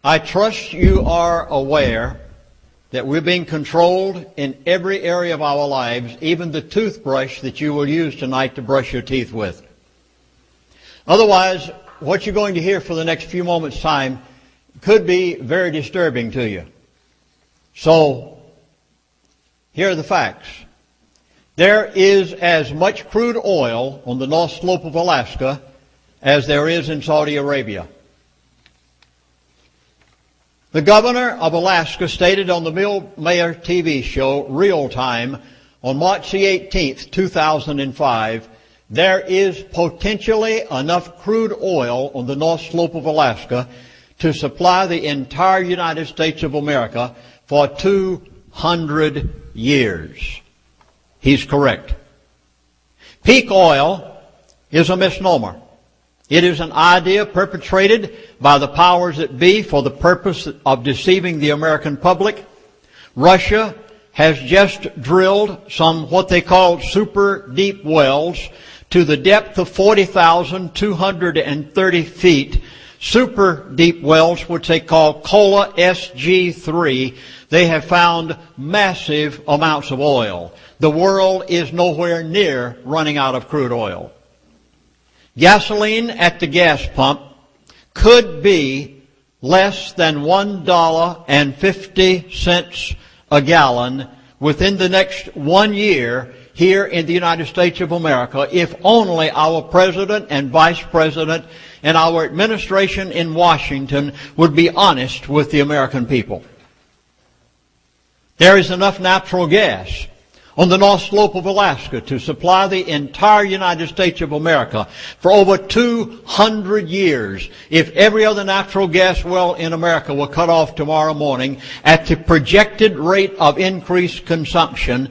I trust you are aware that we're being controlled in every area of our lives, even the toothbrush that you will use tonight to brush your teeth with. Otherwise, what you're going to hear for the next few moments' time could be very disturbing to you. So, here are the facts. There is as much crude oil on the North Slope of Alaska as there is in Saudi Arabia. The governor of Alaska stated on the Bill Mayer TV show, Real Time, on March the 18th, 2005, there is potentially enough crude oil on the North Slope of Alaska to supply the entire United States of America for 200 years. He's correct. Peak oil is a misnomer. It is an idea perpetrated by the powers that be for the purpose of deceiving the American public. Russia has just drilled some what they call super deep wells to the depth of 40,230 feet. Super deep wells, which they call Kola SG3. They have found massive amounts of oil. The world is nowhere near running out of crude oil. Gasoline at the gas pump could be less than $1.50 a gallon within the next 1 year here in the United States of America if only our President and Vice President and our administration in Washington would be honest with the American people. There is enough natural gas on the North Slope of Alaska to supply the entire United States of America for over 200 years if every other natural gas well in America were cut off tomorrow morning at the projected rate of increased consumption.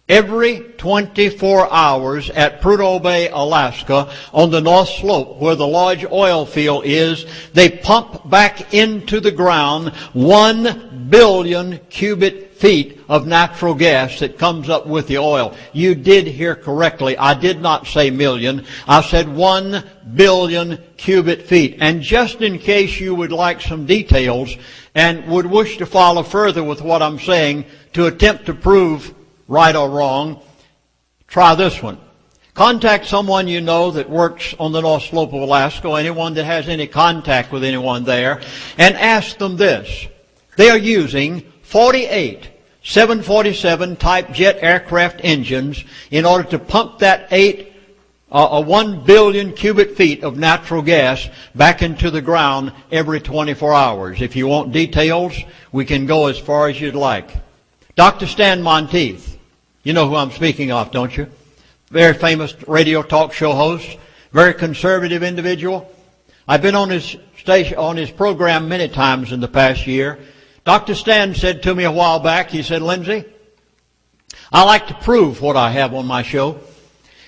Every 24 hours at Prudhoe Bay, Alaska, on the North Slope, where the large oil field is, they pump back into the ground 1 billion cubic feet of natural gas that comes up with the oil. You did hear correctly. I did not say million. I said 1 billion cubic feet. And just in case you would like some details and would wish to follow further with what I'm saying to attempt to prove right or wrong, try this one. Contact someone you know that works on the North Slope of Alaska, or anyone that has any contact with anyone there, and ask them this. They are using 48 747 type jet aircraft engines in order to pump that 1 billion cubic feet of natural gas back into the ground every 24 hours. If you want details, we can go as far as you'd like. Dr. Stan Monteith. You know who I'm speaking of, don't you? Very famous radio talk show host, very conservative individual. I've been on his station, on his program many times in the past year. Dr. Stan said to me a while back, he said, Lindsay, I like to prove what I have on my show.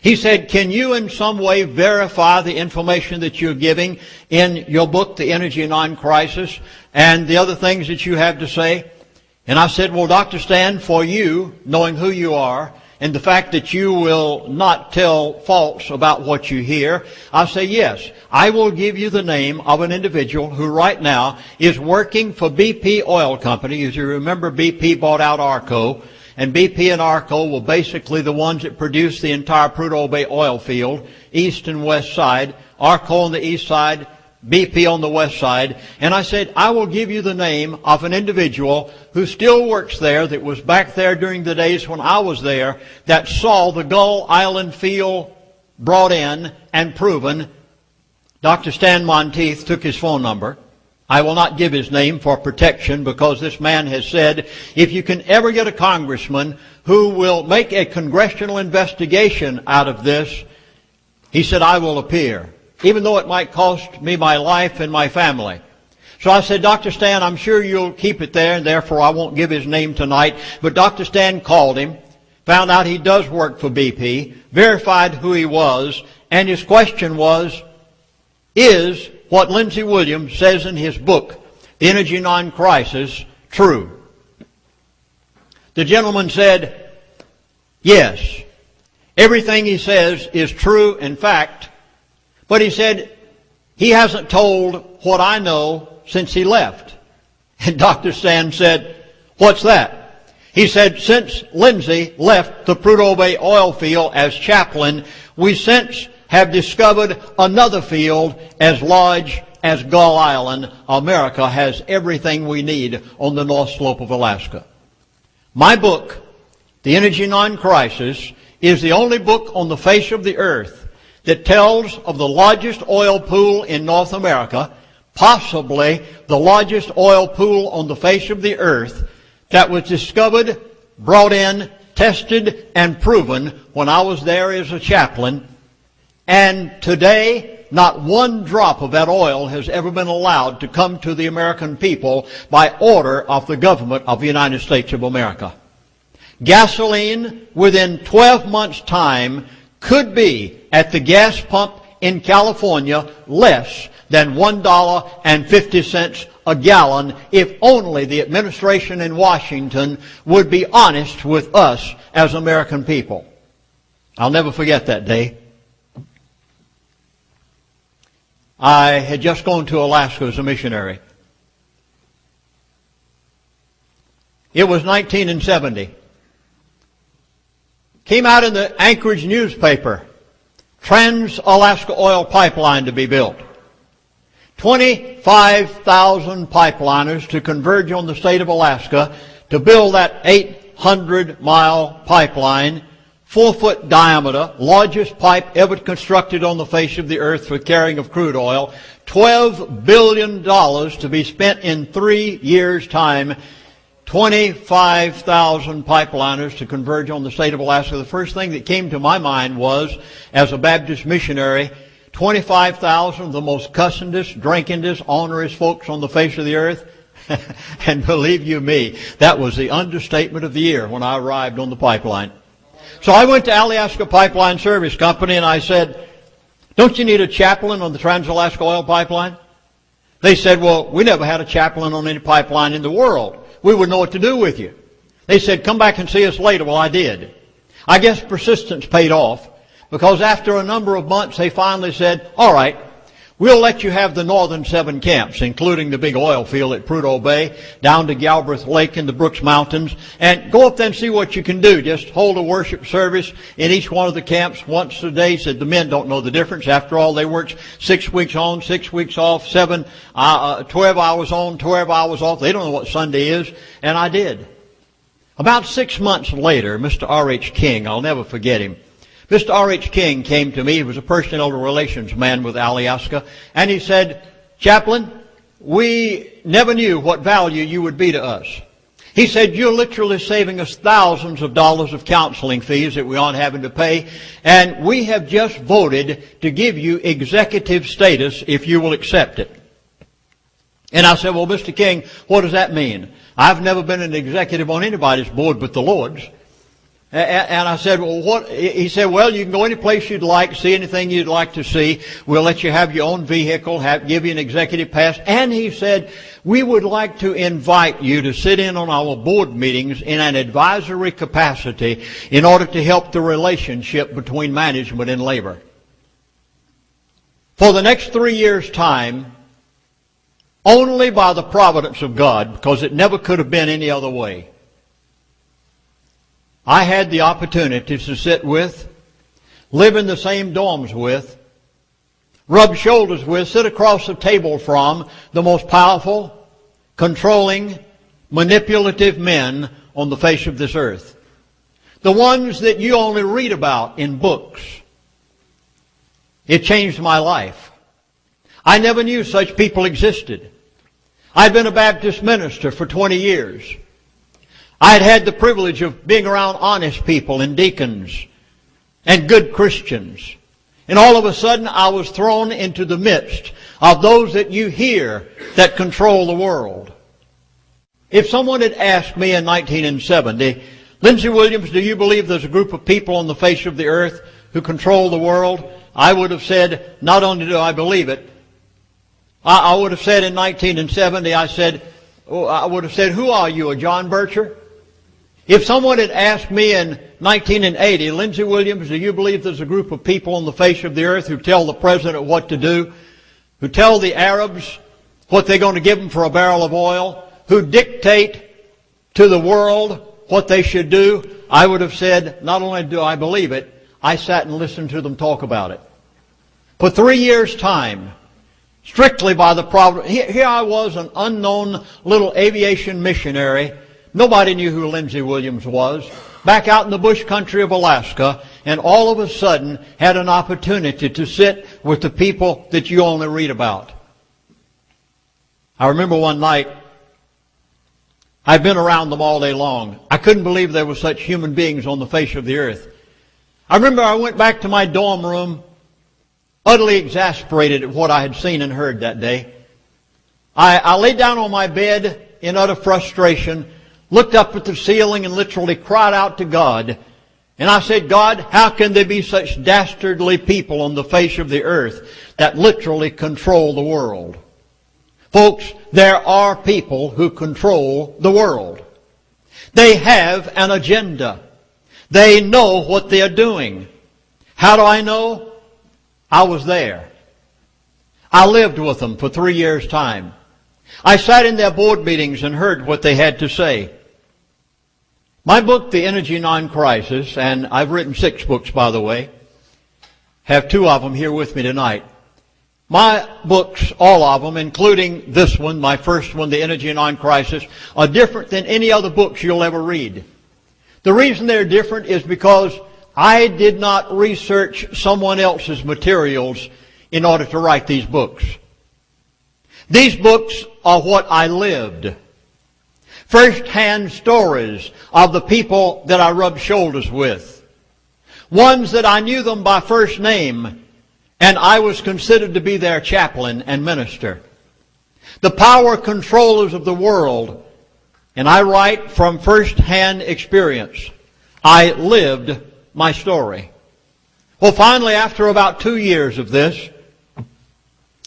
He said, can you in some way verify the information that you're giving in your book, The Energy Non-Crisis, and the other things that you have to say? And I said, well, Dr. Stan, for you, knowing who you are, and the fact that you will not tell false about what you hear, I say, yes, I will give you the name of an individual who right now is working for BP Oil Company. As you remember, BP bought out Arco, and BP and Arco were basically the ones that produced the entire Prudhoe Bay oil field, east and west side, Arco on the east side, BP on the west side. And I said, I will give you the name of an individual who still works there, that was back there during the days when I was there, that saw the Gull Island field brought in and proven. Dr. Stan Monteith took his phone number. I will not give his name for protection, because this man has said, if you can ever get a congressman who will make a congressional investigation out of this, he said, I will appear, even though it might cost me my life and my family. So I said, Dr. Stan, I'm sure you'll keep it there, and therefore I won't give his name tonight. But Dr. Stan called him, found out he does work for BP, verified who he was, and his question was, is what Lindsay Williams says in his book, The Energy Non-Crisis, true? The gentleman said, yes, everything he says is true in fact, but he said he hasn't told what I know since he left. And Dr. Sand said, "What's that?" He said, "Since Lindsay left the Prudhoe Bay oil field as chaplain, we since have discovered another field as large as Gull Island. America has everything we need on the North Slope of Alaska." My book, The Energy Non-Crisis, is the only book on the face of the earth that tells of the largest oil pool in North America, possibly the largest oil pool on the face of the earth, that was discovered, brought in, tested, and proven when I was there as a chaplain. And today, not one drop of that oil has ever been allowed to come to the American people by order of the government of the United States of America. Gasoline, within 12 months' time, could be at the gas pump in California less than $1.50 a gallon if only the administration in Washington would be honest with us as American people. I'll never forget that day. I had just gone to Alaska as a missionary. It was 1970. Came out in the Anchorage newspaper, Trans-Alaska Oil Pipeline to be built. 25,000 pipeliners to converge on the state of Alaska to build that 800-mile pipeline, 4-foot diameter, largest pipe ever constructed on the face of the earth for carrying of crude oil, $12 billion to be spent in 3 years' time, 25,000 pipeliners to converge on the state of Alaska. The first thing that came to my mind was, as a Baptist missionary, 25,000 of the most cussingest, drinkingest, onerous folks on the face of the earth. And believe you me, that was the understatement of the year when I arrived on the pipeline. So I went to Alaska Pipeline Service Company and I said, "Don't you need a chaplain on the Trans-Alaska Oil Pipeline?" They said, "Well, we never had a chaplain on any pipeline in the world. We wouldn't know what to do with you." They said, "Come back and see us later." Well, I did. I guess persistence paid off, because after a number of months they finally said, "All right, we'll let you have the northern 7 camps, including the big oil field at Prudhoe Bay, down to Galbraith Lake in the Brooks Mountains, and go up there and see what you can do. Just hold a worship service in each one of the camps once a day." Said the men don't know the difference. After all, they worked 6 weeks on, 6 weeks off, 12 hours on, 12 hours off. They don't know what Sunday is. And I did. About 6 months later, Mr. R.H. King, I'll never forget him, Mr. R.H. King came to me. He was a personnel relations man with Alaska. And he said, "Chaplain, we never knew what value you would be to us." He said, "You're literally saving us thousands of dollars of counseling fees that we aren't having to pay. And we have just voted to give you executive status if you will accept it." And I said, "Well, Mr. King, what does that mean? I've never been an executive on anybody's board but the Lord's." And I said, "Well, what?" He said, "Well, you can go any place you'd like, see anything you'd like to see. We'll let you have your own vehicle, give you an executive pass." And he said, "We would like to invite you to sit in on our board meetings in an advisory capacity in order to help the relationship between management and labor." For the next 3 years' time, only by the providence of God, because it never could have been any other way, I had the opportunity to sit with, live in the same dorms with, rub shoulders with, sit across the table from the most powerful, controlling, manipulative men on the face of this earth. The ones that you only read about in books. It changed my life. I never knew such people existed. I'd been a Baptist minister for 20 years. I had had the privilege of being around honest people and deacons and good Christians. And all of a sudden I was thrown into the midst of those that you hear that control the world. If someone had asked me in 1970, "Lindsay Williams, do you believe there's a group of people on the face of the earth who control the world?" I would have said, not only do I believe it, I would have said in 1970, I would have said, "Who are you, a John Bircher?" If someone had asked me in 1980, "Lindsay Williams, do you believe there's a group of people on the face of the earth who tell the president what to do, who tell the Arabs what they're going to give them for a barrel of oil, who dictate to the world what they should do, I would have said, not only do I believe it, I sat and listened to them talk about it. For 3 years' time, strictly by the providence. Here I was, an unknown little aviation missionary. Nobody knew who Lindsay Williams was. Back out in the bush country of Alaska, and all of a sudden had an opportunity to sit with the people that you only read about. I remember one night, I've been around them all day long. I couldn't believe there were such human beings on the face of the earth. I remember I went back to my dorm room, utterly exasperated at what I had seen and heard that day. I lay down on my bed in utter frustration, looked up at the ceiling and literally cried out to God. And I said, God, how can there be such dastardly people on the face of the earth that literally control the world? Folks, there are people who control the world. They have an agenda. They know what they're doing. How do I know? I was there. I lived with them for 3 years' time. I sat in their board meetings and heard what they had to say. My book, The Energy Non-Crisis, and I've written 6 books, by the way, have 2 of them here with me tonight. My books, all of them, including this one, my first one, The Energy Non-Crisis, are different than any other books you'll ever read. The reason they're different is because I did not research someone else's materials in order to write these books. These books are what I lived. First-hand stories of the people that I rubbed shoulders with. Ones that I knew them by first name, and I was considered to be their chaplain and minister. The power controllers of the world, and I write from first-hand experience. I lived my story. Well, finally, after about 2 years of this,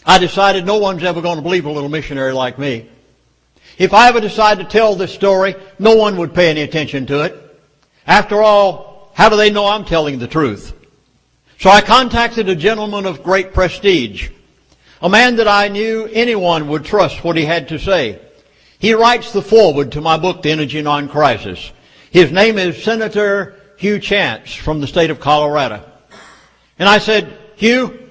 I decided no one's ever going to believe a little missionary like me. If I ever decide to tell this story, no one would pay any attention to it. After all, how do they know I'm telling the truth? So I contacted a gentleman of great prestige, a man that I knew anyone would trust what he had to say. He writes the foreword to my book, The Energy Non-Crisis. His name is Senator Hugh Chance from the state of Colorado. And I said, Hugh,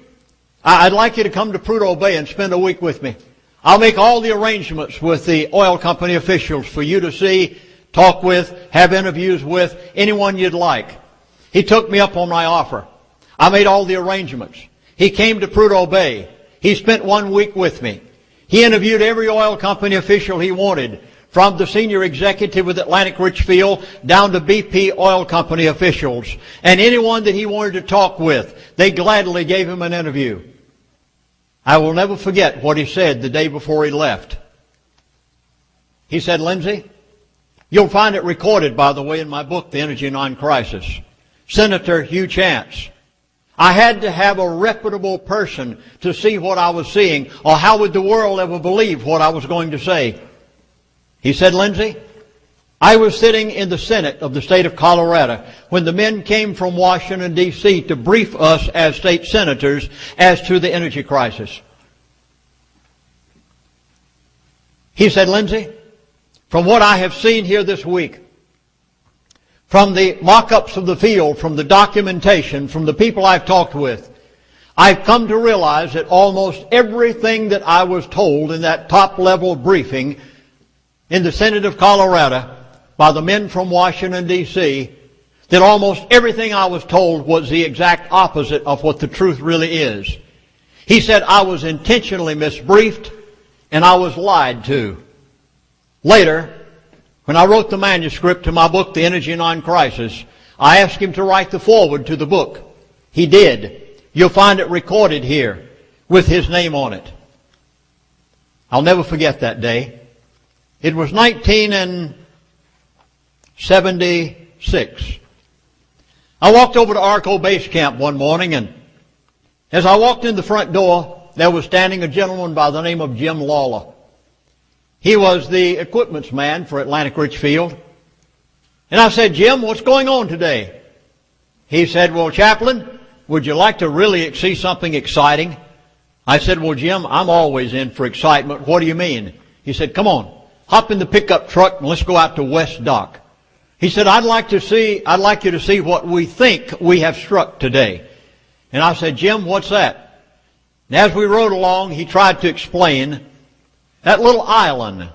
I'd like you to come to Prudhoe Bay and spend a week with me. I'll make all the arrangements with the oil company officials for you to see, talk with, have interviews with, anyone you'd like. He took me up on my offer. I made all the arrangements. He came to Prudhoe Bay. He spent 1 week with me. He interviewed every oil company official he wanted, from the senior executive with Atlantic Richfield down to BP oil company officials. And anyone that he wanted to talk with, they gladly gave him an interview. I will never forget what he said the day before he left. He said, Lindsay, you'll find it recorded, by the way, in my book, The Energy Non-Crisis. Senator Hugh Chance. I had to have a reputable person to see what I was seeing, or how would the world ever believe what I was going to say? He said, Lindsay, I was sitting in the Senate of the state of Colorado when the men came from Washington, D.C. to brief us as state senators as to the energy crisis. He said, Lindsay, from what I have seen here this week, from the mock-ups of the field, from the documentation, from the people I've talked with, I've come to realize that almost everything that I was told in that top-level briefing in the Senate of Colorado by the men from Washington, D.C., that almost everything I was told was the exact opposite of what the truth really is. He said I was intentionally misbriefed and I was lied to. Later, when I wrote the manuscript to my book, The Energy Non-Crisis, I asked him to write the foreword to the book. He did. You'll find it recorded here with his name on it. I'll never forget that day. It was 1976. I walked over to Arco Base Camp one morning, and as I walked in the front door, there was standing a gentleman by the name of Jim Lawler. He was the equipments man for Atlantic Richfield. And I said, Jim, what's going on today? He said, well, Chaplain, would you like to really see something exciting? I said, well, Jim, I'm always in for excitement. What do you mean? He said, come on. hop in the pickup truck and let's go out to West Dock. He said, I'd like you to see what we think we have struck today. And I said, Jim, what's that? And as we rode along, he tried to explain that little island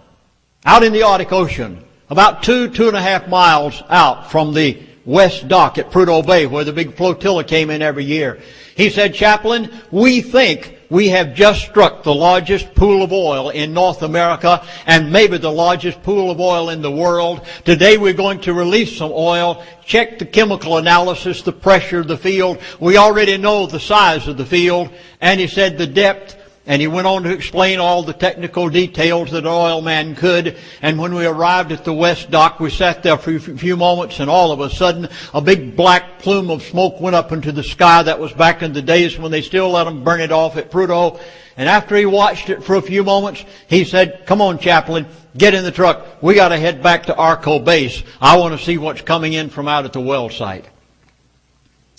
out in the Arctic Ocean, about 2.5 miles out from the West Dock at Prudhoe Bay, where the big flotilla came in every year. He said, Chaplain, we think we have just struck the largest pool of oil in North America and maybe the largest pool of oil in the world. Today we're going to release some oil, check the chemical analysis, the pressure of the field. We already know the size of the field. And he said the depth. And he went on to explain all the technical details that an oil man could. And when we arrived at the West Dock, we sat there for a few moments, and all of a sudden, a big black plume of smoke went up into the sky. That was back in the days when they still let them burn it off at Prudhoe. And after he watched it for a few moments, he said, come on, Chaplain, get in the truck. We got to head back to Arco Base. I want to see what's coming in from out at the well site.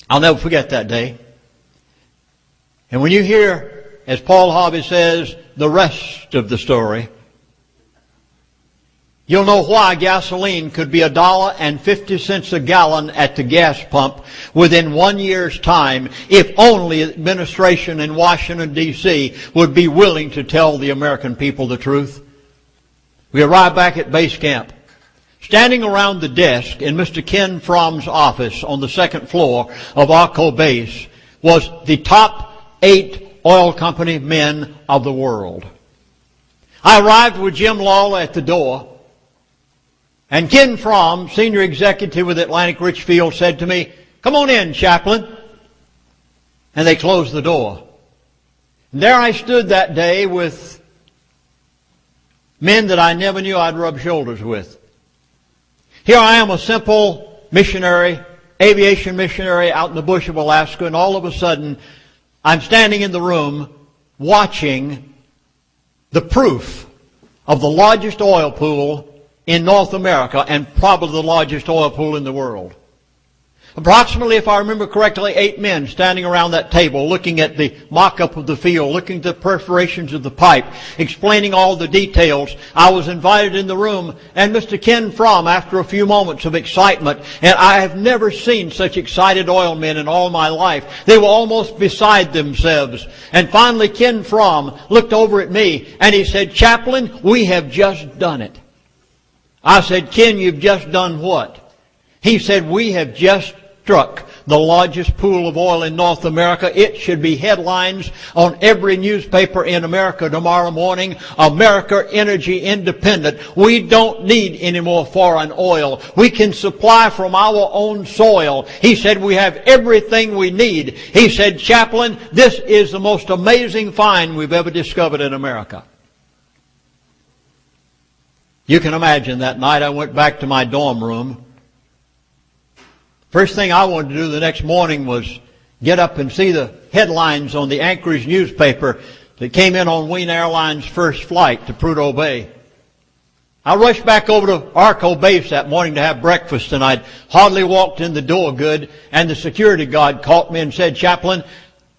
I'll never forget that day. And when you hear, as Paul Harvey says, the rest of the story, you'll know why gasoline could be $1.50 a gallon at the gas pump within 1 year's time if only the administration in Washington, D.C. would be willing to tell the American people the truth. We arrived back at base camp. Standing around the desk in Mr. Ken Fromm's office on the second floor of Arco Base was the top 8 oil company men of the world. I arrived with Jim Lawler at the door, and Ken Fromm, senior executive with Atlantic Richfield, said to me, come on in, Chaplain. And they closed the door. And there I stood that day with men that I never knew I'd rub shoulders with. Here I am, a simple missionary, aviation missionary out in the bush of Alaska, and all of a sudden I'm standing in the room watching the proof of the largest oil pool in North America and probably the largest oil pool in the world. Approximately, if I remember correctly, 8 men standing around that table looking at the mock-up of the field, looking at the perforations of the pipe, explaining all the details. I was invited in the room, and Mr. Ken Fromm, after a few moments of excitement, and I have never seen such excited oil men in all my life. They were almost beside themselves. And finally, Ken Fromm looked over at me, and he said, Chaplain, we have just done it. I said, Ken, you've just done what? He said, we have just struck the largest pool of oil in North America. It should be headlines on every newspaper in America tomorrow morning. America energy independent. We don't need any more foreign oil. We can supply from our own soil. He said we have everything we need. He said, Chaplain, this is the most amazing find we've ever discovered in America. You can imagine that night I went back to my dorm room. First thing I wanted to do the next morning was get up and see the headlines on the Anchorage newspaper that came in on Wien Airlines' first flight to Prudhoe Bay. I rushed back over to Arco Base that morning to have breakfast, and I'd hardly walked in the door good, and the security guard caught me and said, Chaplain,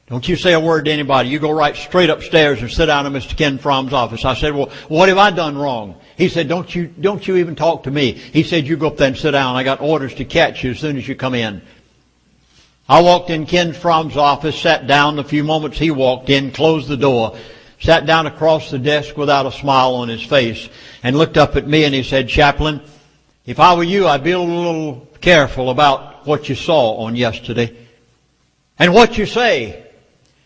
don't you say a word to anybody. You go right straight upstairs and sit down in Mr. Ken Fromm's office. I said, well, what have I done wrong? He said, don't you even talk to me. He said, you go up there and sit down. I got orders to catch you as soon as you come in. I walked in Ken Fromm's office, sat down. A few moments he walked in, closed the door, sat down across the desk without a smile on his face, and looked up at me and he said, Chaplain, if I were you, I'd be a little careful about what you saw on yesterday and what you say.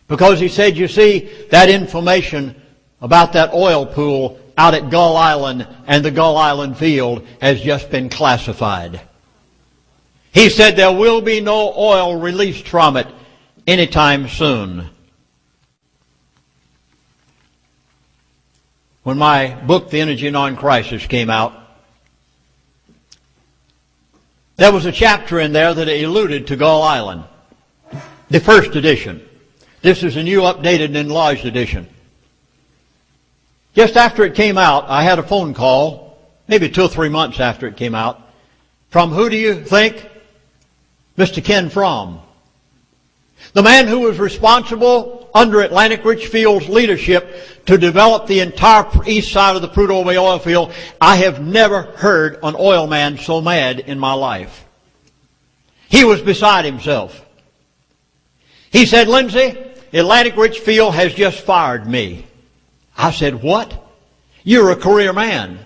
Because he said, you see, that information about that oil pool out at Gull Island and the Gull Island field has just been classified. He said there will be no oil released from it anytime soon. When my book, The Energy Non-Crisis, came out, there was a chapter in there that alluded to Gull Island, the first edition. This is a new, updated, and enlarged edition. Just after it came out, I had a phone call, maybe 2 or 3 months after it came out, from who do you think? Mr. Ken Fromm. The man who was responsible under Atlantic Richfield's leadership to develop the entire east side of the Prudhoe Bay oil field. I have never heard an oil man so mad in my life. He was beside himself. He said, "Lindsay, Atlantic Richfield has just fired me." I said, "What? You're a career man.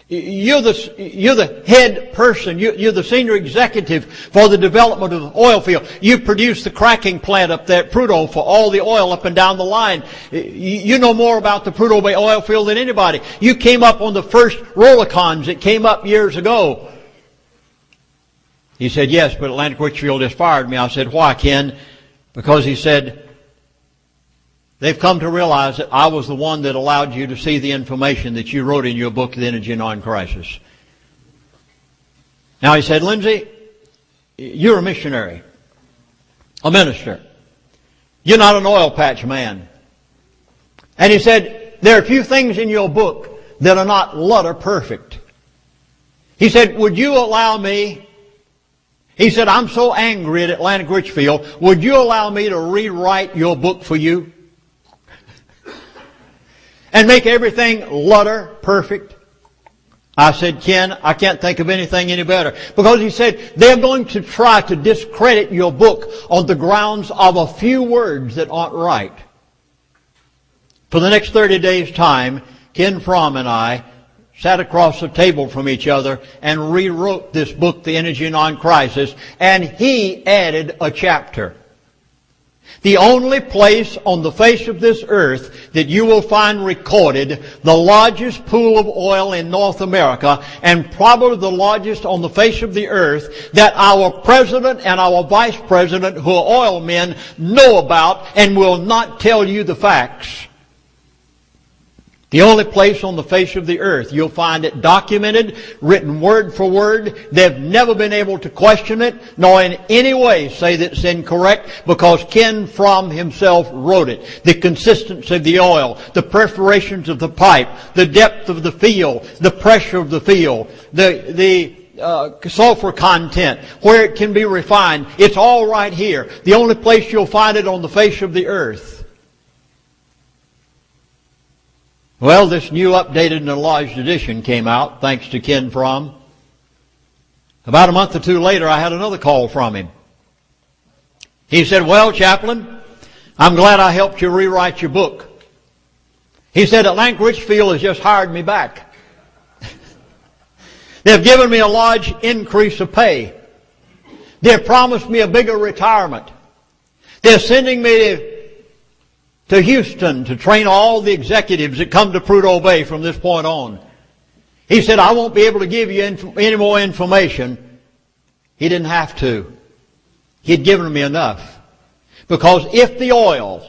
You're the head person. You're the senior executive for the development of the oil field. You produce the cracking plant up there at Prudhoe for all the oil up and down the line. You know more about the Prudhoe Bay oil field than anybody. You came up on the first Rollicons that came up years ago." He said, "Yes, but Atlantic Richfield just fired me." I said, "Why, Ken?" Because he said, "They've come to realize that I was the one that allowed you to see the information that you wrote in your book, The Energy Non-Crisis." Now he said, "Lindsay, you're a missionary, a minister. You're not an oil patch man." And he said, "There are a few things in your book that are not letter perfect." He said, "Would you allow me," he said, "I'm so angry at Atlantic Richfield, would you allow me to rewrite your book for you? And make everything letter perfect?" I said, "Ken, I can't think of anything any better." Because he said, "They're going to try to discredit your book on the grounds of a few words that aren't right." For the next 30 days' time, Ken Fromm and I sat across the table from each other and rewrote this book, The Energy Non-Crisis, and he added a chapter. The only place on the face of this earth that you will find recorded the largest pool of oil in North America, and probably the largest on the face of the earth, that our president and our vice president, who are oil men, know about and will not tell you the facts. The only place on the face of the earth you'll find it documented, written word for word. They've never been able to question it, nor in any way say that it's incorrect, because Ken Fromm himself wrote it. The consistency of the oil, the perforations of the pipe, the depth of the field, the pressure of the field, the sulfur content, where it can be refined. It's all right here. The only place you'll find it on the face of the earth. Well, this new updated and enlarged edition came out, thanks to Ken Fromm. About a month or two later, I had another call from him. He said, "Well, Chaplain, I'm glad I helped you rewrite your book." He said, "Atlantic Richfield has just hired me back. They've given me a large increase of pay. They've promised me a bigger retirement. They're sending me to Houston to train all the executives that come to Prudhoe Bay from this point on." He said, "I won't be able to give you any more information." He didn't have to. He'd given me enough. Because if the oil,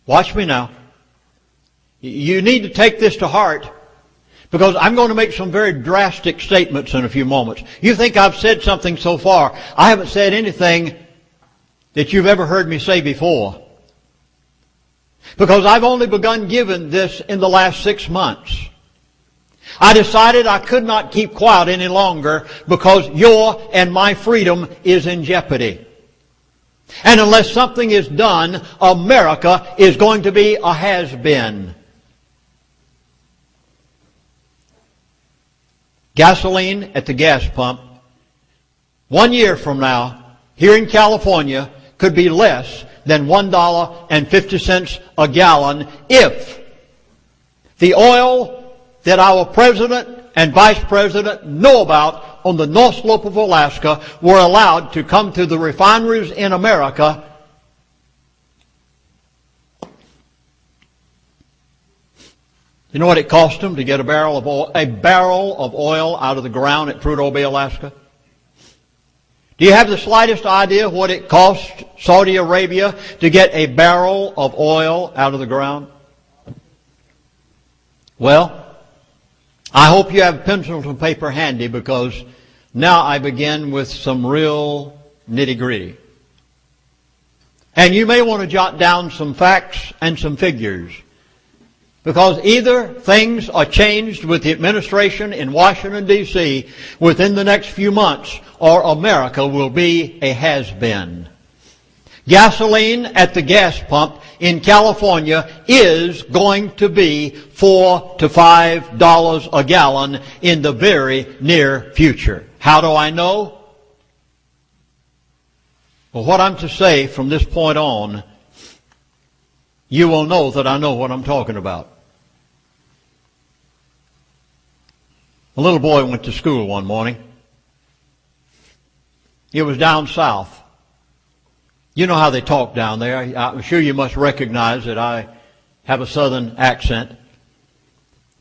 watch me now, you need to take this to heart, because I'm going to make some very drastic statements in a few moments. You think I've said something so far. I haven't said anything that you've ever heard me say before. Because I've only begun giving this in the last 6 months. I decided I could not keep quiet any longer, because your and my freedom is in jeopardy. And unless something is done, America is going to be a has-been. Gasoline at the gas pump, 1 year from now, here in California, could be less than $1.50 a gallon if the oil that our president and vice president know about on the North Slope of Alaska were allowed to come to the refineries in America. You know what it cost them to get a barrel of oil out of the ground at Prudhoe Bay, Alaska? Do you have the slightest idea what it cost Saudi Arabia to get a barrel of oil out of the ground? Well, I hope you have pencils and paper handy, because now I begin with some real nitty-gritty. And you may want to jot down some facts and some figures, because either things are changed with the administration in Washington, D.C. within the next few months, or America will be a has-been. Gasoline at the gas pump in California is going to be $4 to $5 a gallon in the very near future. How do I know? Well, what I'm to say from this point on, you will know that I know what I'm talking about. A little boy went to school one morning. It was down south. You know how they talk down there. I'm sure you must recognize that I have a southern accent.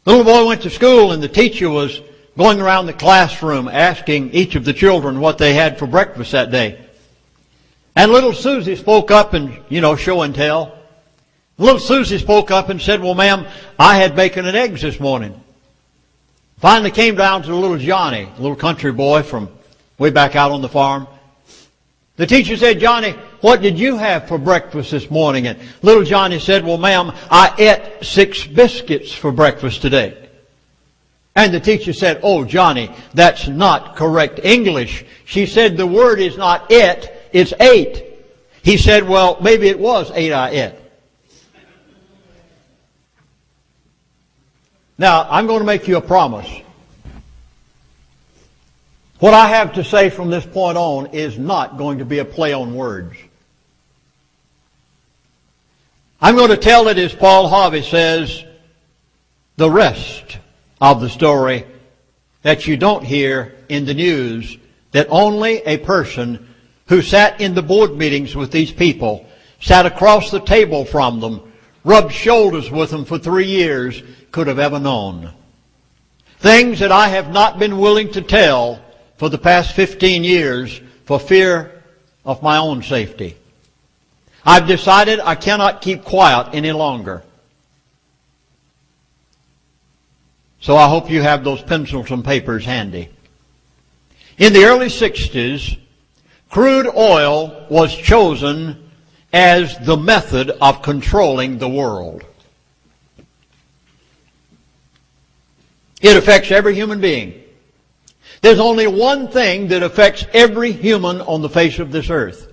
The little boy went to school and the teacher was going around the classroom asking each of the children what they had for breakfast that day. And little Susie spoke up and, show and tell. Little Susie spoke up and said, well, ma'am, I had bacon and eggs this morning. Finally came down to the little Johnny, a little country boy from way back out on the farm. The teacher said, Johnny, what did you have for breakfast this morning? And little Johnny said, well, ma'am, I ate 6 biscuits for breakfast today. And the teacher said, oh, Johnny, that's not correct English. She said, the word is not it, it's 8. He said, well, maybe it was 8 I ate. Now, I'm going to make you a promise. What I have to say from this point on is not going to be a play on words. I'm going to tell it, as Paul Harvey says, the rest of the story that you don't hear in the news, that only a person who sat in the board meetings with these people, sat across the table from them, rubbed shoulders with them for 3 years, could have ever known. Things that I have not been willing to tell for the past 15 years for fear of my own safety. I've decided I cannot keep quiet any longer. So I hope you have those pencils and papers handy. In the early 60s, crude oil was chosen as the method of controlling the world. It affects every human being. There's only one thing that affects every human on the face of this earth.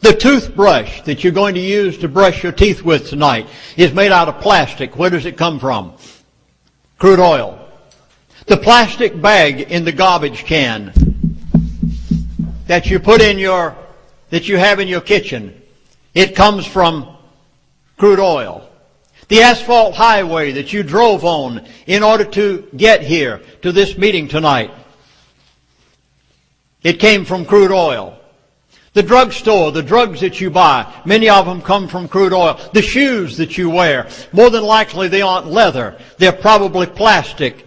The toothbrush that you're going to use to brush your teeth with tonight is made out of plastic. Where does it come from? Crude oil. The plastic bag in the garbage can that you put in that you have in your kitchen, it comes from crude oil. The asphalt highway that you drove on in order to get here to this meeting tonight, it came from crude oil. The drugstore, the drugs that you buy, many of them come from crude oil. The shoes that you wear, more than likely they aren't leather. They're probably plastic.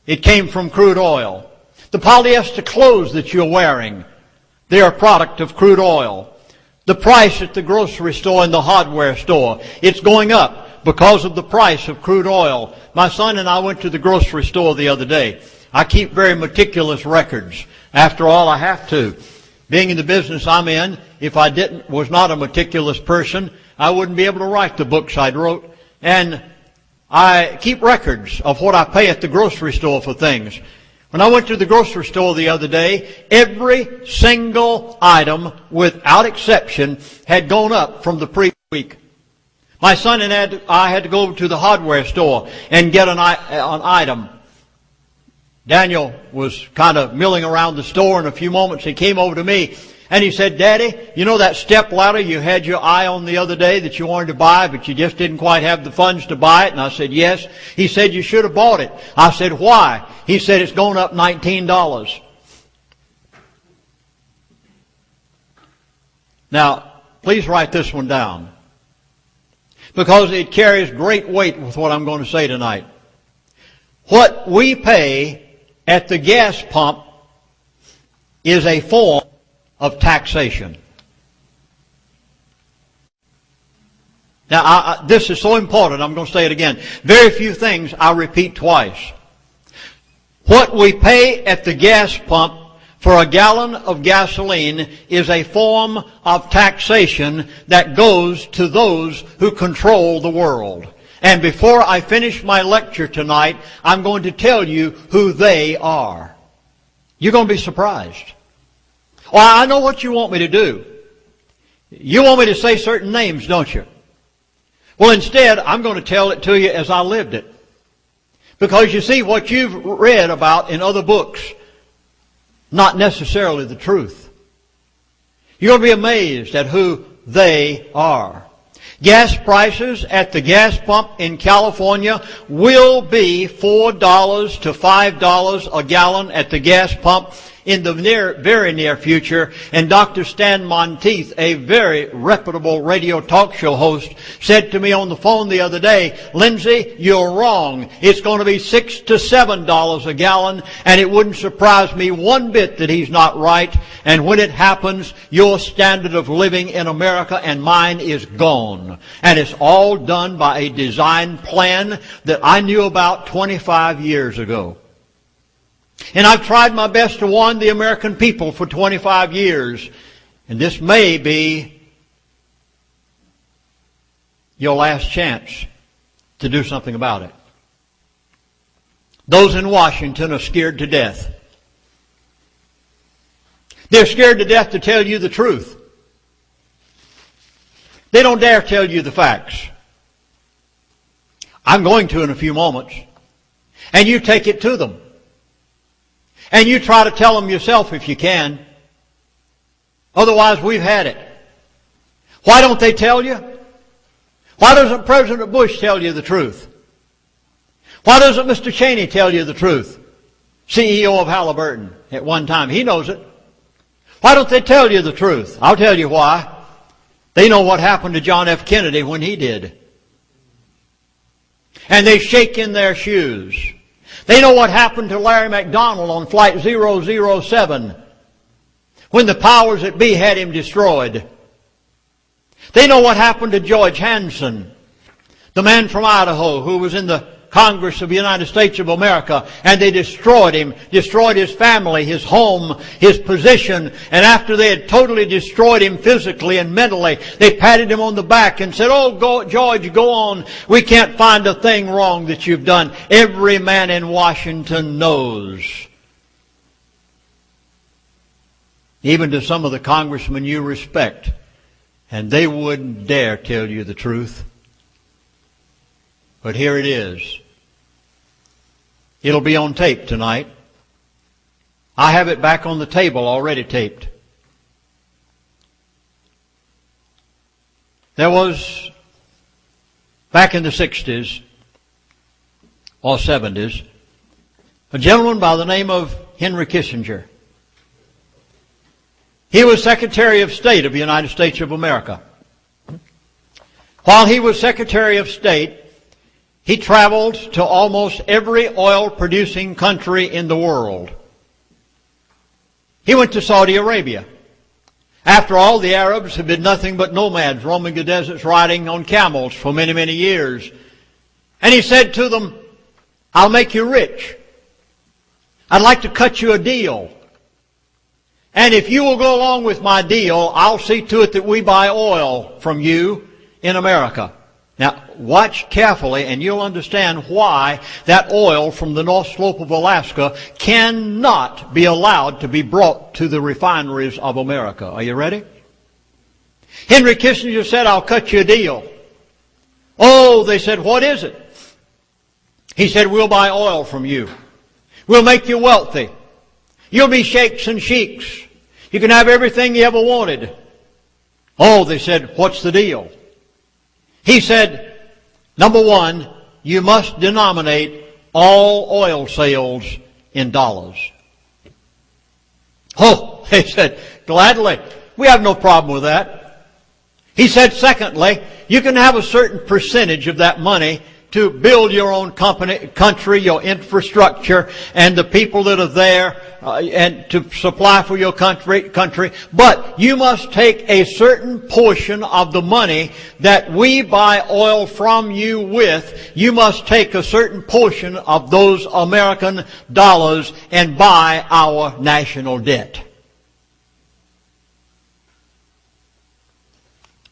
It came from crude oil. The polyester clothes that you're wearing, they're a product of crude oil. The price at the grocery store and the hardware store, it's going up because of the price of crude oil. My son and I went to the grocery store the other day. I keep very meticulous records. After all, I have to. Being in the business I'm in, if I was not a meticulous person, I wouldn't be able to write the books I wrote. And I keep records of what I pay at the grocery store for things. When I went to the grocery store the other day, every single item, without exception, had gone up from the previous week. My son and I had to go over to the hardware store and get an item. Daniel was kind of milling around the store. In a few moments he came over to me and he said, Daddy, you know that step ladder you had your eye on the other day that you wanted to buy, but you just didn't quite have the funds to buy it? And I said, yes. He said, you should have bought it. I said, why? He said, it's going up $19. Now, please write this one down, because it carries great weight with what I'm going to say tonight. What we pay at the gas pump is a form of taxation. Now, this is so important, I'm going to say it again. Very few things I repeat twice. What we pay at the gas pump for a gallon of gasoline is a form of taxation that goes to those who control the world. And before I finish my lecture tonight, I'm going to tell you who they are. You're going to be surprised. Well, I know what you want me to do. You want me to say certain names, don't you? Well, instead, I'm going to tell it to you as I lived it. Because you see, what you've read about in other books, not necessarily the truth. You're going to be amazed at who they are. Gas prices at the gas pump in California will be $4 to $5 a gallon at the gas pump in the very near future. And Dr. Stan Monteith, a very reputable radio talk show host, said to me on the phone the other day, Lindsay, you're wrong. It's going to be $6 to $7 a gallon, and it wouldn't surprise me one bit that he's not right. And when it happens, your standard of living in America and mine is gone. And it's all done by a design plan that I knew about 25 years ago. And I've tried my best to warn the American people for 25 years. And this may be your last chance to do something about it. Those in Washington are scared to death. They're scared to death to tell you the truth. They don't dare tell you the facts. I'm going to in a few moments. And you take it to them. And you try to tell them yourself if you can. Otherwise, we've had it. Why don't they tell you? Why doesn't President Bush tell you the truth? Why doesn't Mr. Cheney tell you the truth? CEO of Halliburton at one time. He knows it. Why don't they tell you the truth? I'll tell you why. They know what happened to John F. Kennedy when he did. And they shake in their shoes. They know what happened to Larry McDonald on Flight 007 when the powers that be had him destroyed. They know what happened to George Hansen, the man from Idaho who was in the Congress of the United States of America, and they destroyed him, destroyed his family, his home, his position, and after they had totally destroyed him physically and mentally, they patted him on the back and said, "Oh, George, go on. We can't find a thing wrong that you've done." Every man in Washington knows. Even to some of the congressmen you respect, and they wouldn't dare tell you the truth. But here it is. It'll be on tape tonight. I have it back on the table already taped. There was, back in the 60s or 70s, a gentleman by the name of Henry Kissinger. He was Secretary of State of the United States of America. While he was Secretary of State, he traveled to almost every oil-producing country in the world. He went to Saudi Arabia. After all, the Arabs had been nothing but nomads, roaming the deserts, riding on camels for many, many years. And he said to them, "I'll make you rich. I'd like to cut you a deal. And if you will go along with my deal, I'll see to it that we buy oil from you in America." Now, watch carefully and you'll understand why that oil from the North Slope of Alaska cannot be allowed to be brought to the refineries of America. Are you ready? Henry Kissinger said, "I'll cut you a deal." Oh, they said, "What is it?" He said, "We'll buy oil from you. We'll make you wealthy. You'll be sheikhs and sheiks. You can have everything you ever wanted." Oh, they said, "What's the deal?" He said, "Number one, you must denominate all oil sales in dollars." Oh, they said, "Gladly. We have no problem with that." He said, "Secondly, you can have a certain percentage of that money to build your own country, your infrastructure, and the people that are there, and to supply for your country. But you must take a certain portion of the money that we buy oil from you with. You must take a certain portion of those American dollars and buy our national debt."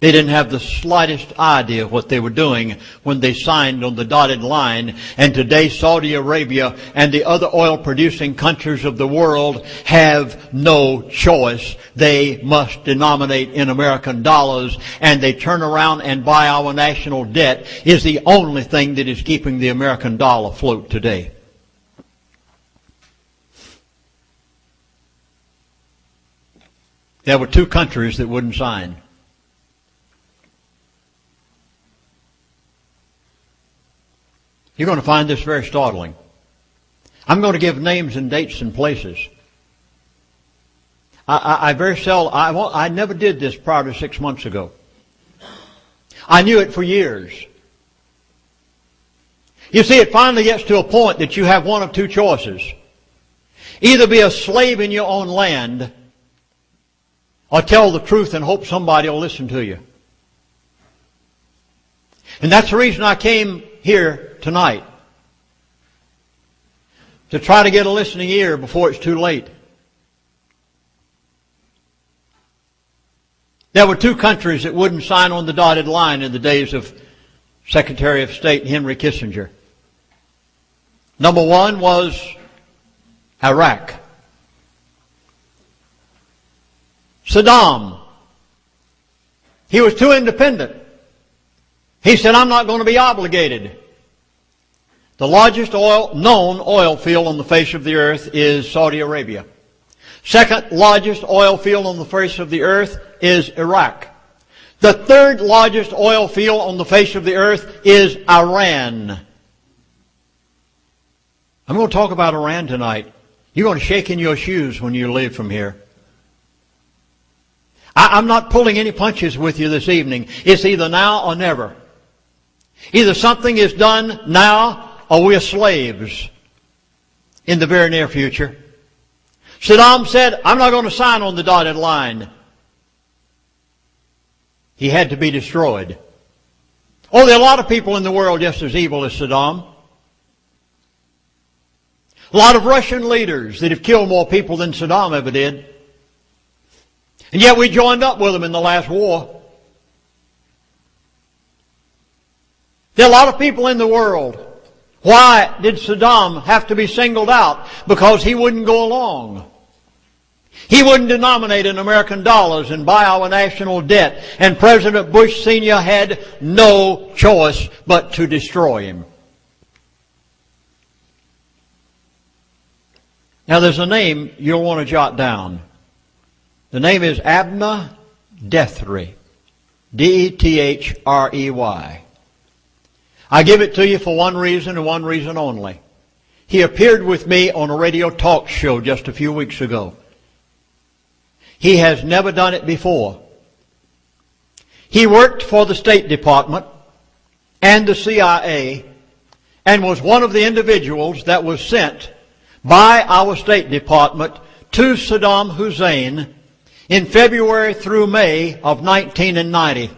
They didn't have the slightest idea what they were doing when they signed on the dotted line. And today Saudi Arabia and the other oil-producing countries of the world have no choice. They must denominate in American dollars, and they turn around and buy our national debt is the only thing that is keeping the American dollar afloat today. There were two countries that wouldn't sign. You're going to find this very startling. I'm going to give names and dates and places. I never did this prior to 6 months ago. I knew it for years. You see, it finally gets to a point that you have one of two choices. Either be a slave in your own land, or tell the truth and hope somebody will listen to you. And that's the reason I came here tonight. To try to get a listening ear before it's too late. There were two countries that wouldn't sign on the dotted line in the days of Secretary of State Henry Kissinger. Number one was Iraq. Saddam. He was too independent. He said, I'm not going to be obligated. The largest known oil field on the face of the earth is Saudi Arabia. Second largest oil field on the face of the earth is Iraq. The third largest oil field on the face of the earth is Iran. I'm going to talk about Iran tonight. You're going to shake in your shoes when you leave from here. I'm not pulling any punches with you this evening. It's either now or never. Either something is done now or we're slaves in the very near future. Saddam said, I'm not going to sign on the dotted line. He had to be destroyed. Oh, there are a lot of people in the world just as evil as Saddam. A lot of Russian leaders that have killed more people than Saddam ever did. And yet we joined up with them in the last war. There are a lot of people in the world. Why did Saddam have to be singled out? Because he wouldn't go along. He wouldn't denominate in American dollars and buy our national debt. And President Bush Sr. had no choice but to destroy him. Now there's a name you'll want to jot down. The name is Abner Dethry. D-E-T-H-R-E-Y. I give it to you for one reason and one reason only. He appeared with me on a radio talk show just a few weeks ago. He has never done it before. He worked for the State Department and the CIA and was one of the individuals that was sent by our State Department to Saddam Hussein in February through May of 1990.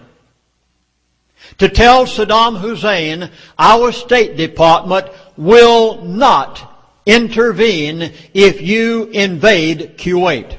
To tell Saddam Hussein, our State Department will not intervene if you invade Kuwait.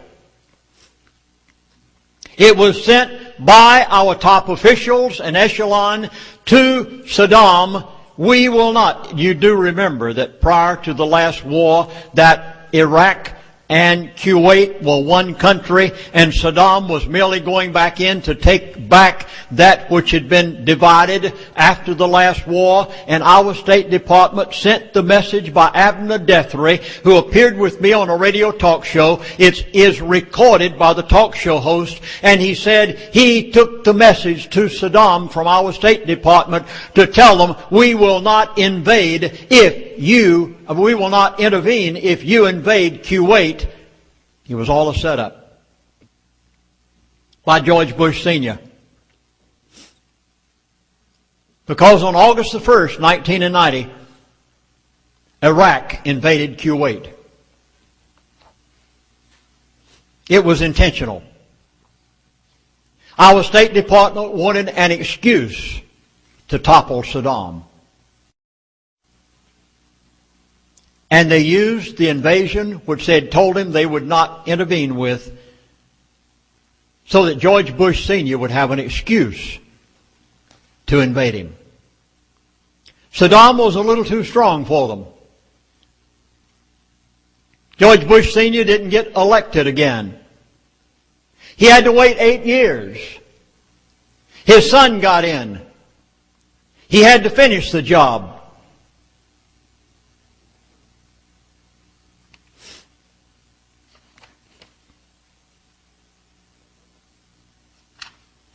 It was sent by our top officials and echelon to Saddam. We will not. You do remember that prior to the last war that Iraq and Kuwait were one country, and Saddam was merely going back in to take back that which had been divided after the last war. And our State Department sent the message by Abner Dethry, who appeared with me on a radio talk show. It is recorded by the talk show host, and he said he took the message to Saddam from our State Department to tell them, we will not intervene if you invade Kuwait. It was all a setup by George Bush Sr. Because on August the 1st, 1990, Iraq invaded Kuwait. It was intentional. Our State Department wanted an excuse to topple Saddam. And they used the invasion, which they had told him they would not intervene with, so that George Bush Sr. would have an excuse to invade him. Saddam was a little too strong for them. George Bush Sr. didn't get elected again. He had to wait 8 years. His son got in. He had to finish the job.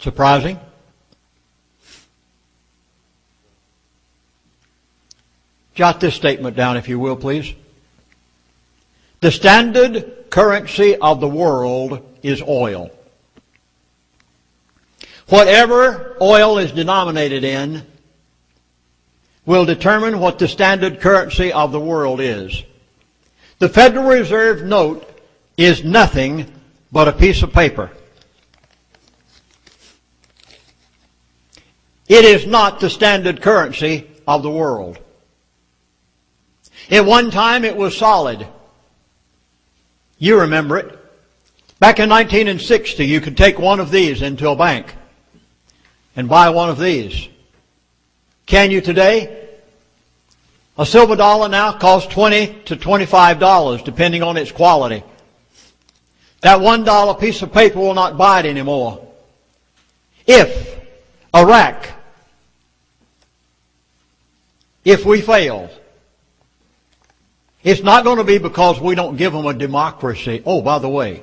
Surprising? Jot this statement down, if you will, please. The standard currency of the world is oil. Whatever oil is denominated in will determine what the standard currency of the world is. The Federal Reserve note is nothing but a piece of paper. It is not the standard currency of the world. At one time it was solid. You remember it. Back in 1960, you could take one of these into a bank and buy one of these. Can you today? A silver dollar now costs $20 to $25, depending on its quality. That $1 piece of paper will not buy it anymore. If Iraq, if we fail, it's not going to be because we don't give them a democracy. Oh, by the way,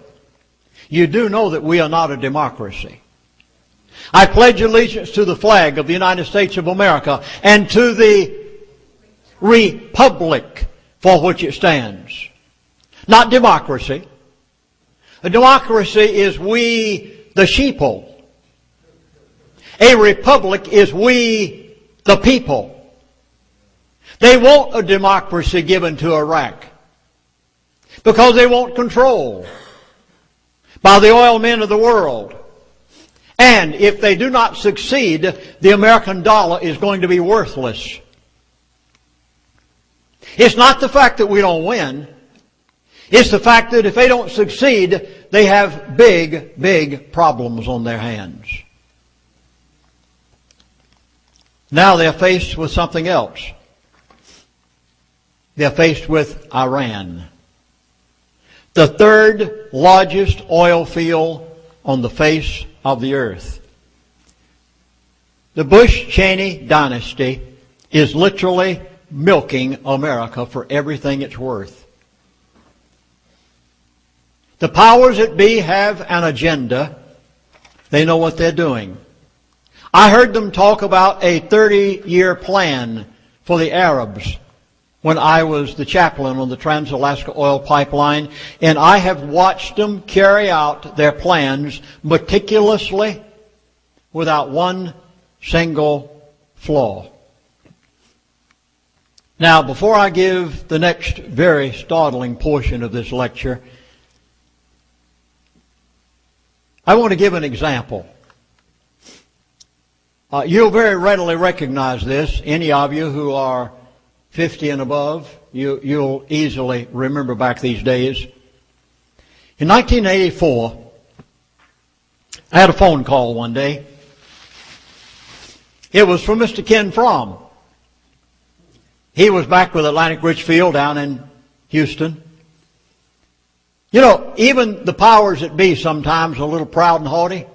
you do know that we are not a democracy. I pledge allegiance to the flag of the United States of America and to the republic for which it stands. Not democracy. A democracy is we, the sheeple. A republic is we, the people. They want a democracy given to Iraq because they want control by the oil men of the world. And if they do not succeed, the American dollar is going to be worthless. It's not the fact that we don't win. It's the fact that if they don't succeed, they have big, big problems on their hands. Now they're faced with something else. They're faced with Iran, the third largest oil field on the face of the earth. The Bush-Cheney dynasty is literally milking America for everything it's worth. The powers that be have an agenda. They know what they're doing. I heard them talk about a 30-year plan for the Arabs when I was the chaplain on the Trans-Alaska Oil Pipeline, and I have watched them carry out their plans meticulously without one single flaw. Now, before I give the next very startling portion of this lecture, I want to give an example. You'll very readily recognize this. Any of you who are 50 and above, you'll easily remember back these days. In 1984, I had a phone call one day. It was from Mr. Ken Fromm. He was back with Atlantic Richfield down in Houston. You know, even the powers that be sometimes are a little proud and haughty.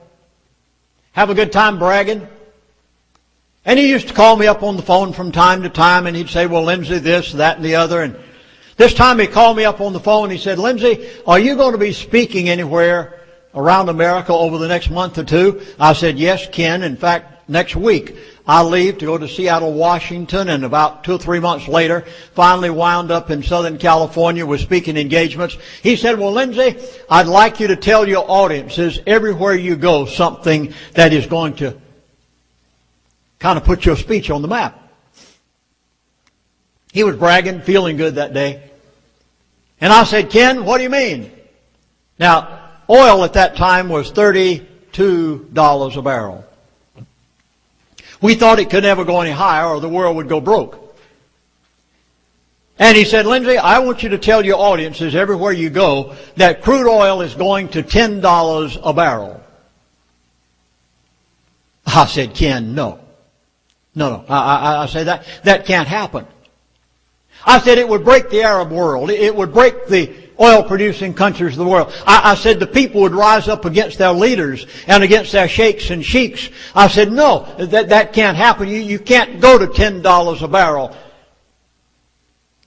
Have a good time bragging. And he used to call me up on the phone from time to time, and he'd say, well, Lindsay, this, that, and the other. And this time he called me up on the phone, and he said, Lindsay, are you going to be speaking anywhere around America over the next month or two? I said, yes, Ken. In fact, next week I leave to go to Seattle, Washington, and about 2 or 3 months later, finally wound up in Southern California with speaking engagements. He said, well, Lindsay, I'd like you to tell your audiences everywhere you go something that is going to kind of put your speech on the map. He was bragging, feeling good that day. And I said, Ken, what do you mean? Now, oil at that time was $32 a barrel. We thought it could never go any higher or the world would go broke. And he said, Lindsay, I want you to tell your audiences everywhere you go that crude oil is going to $10 a barrel. I said, Ken, no. No. I said that can't happen. I said it would break the Arab world. It would break the oil-producing countries of the world. I said the people would rise up against their leaders and against their sheikhs and sheiks. I said, no, that can't happen. You can't go to $10 a barrel.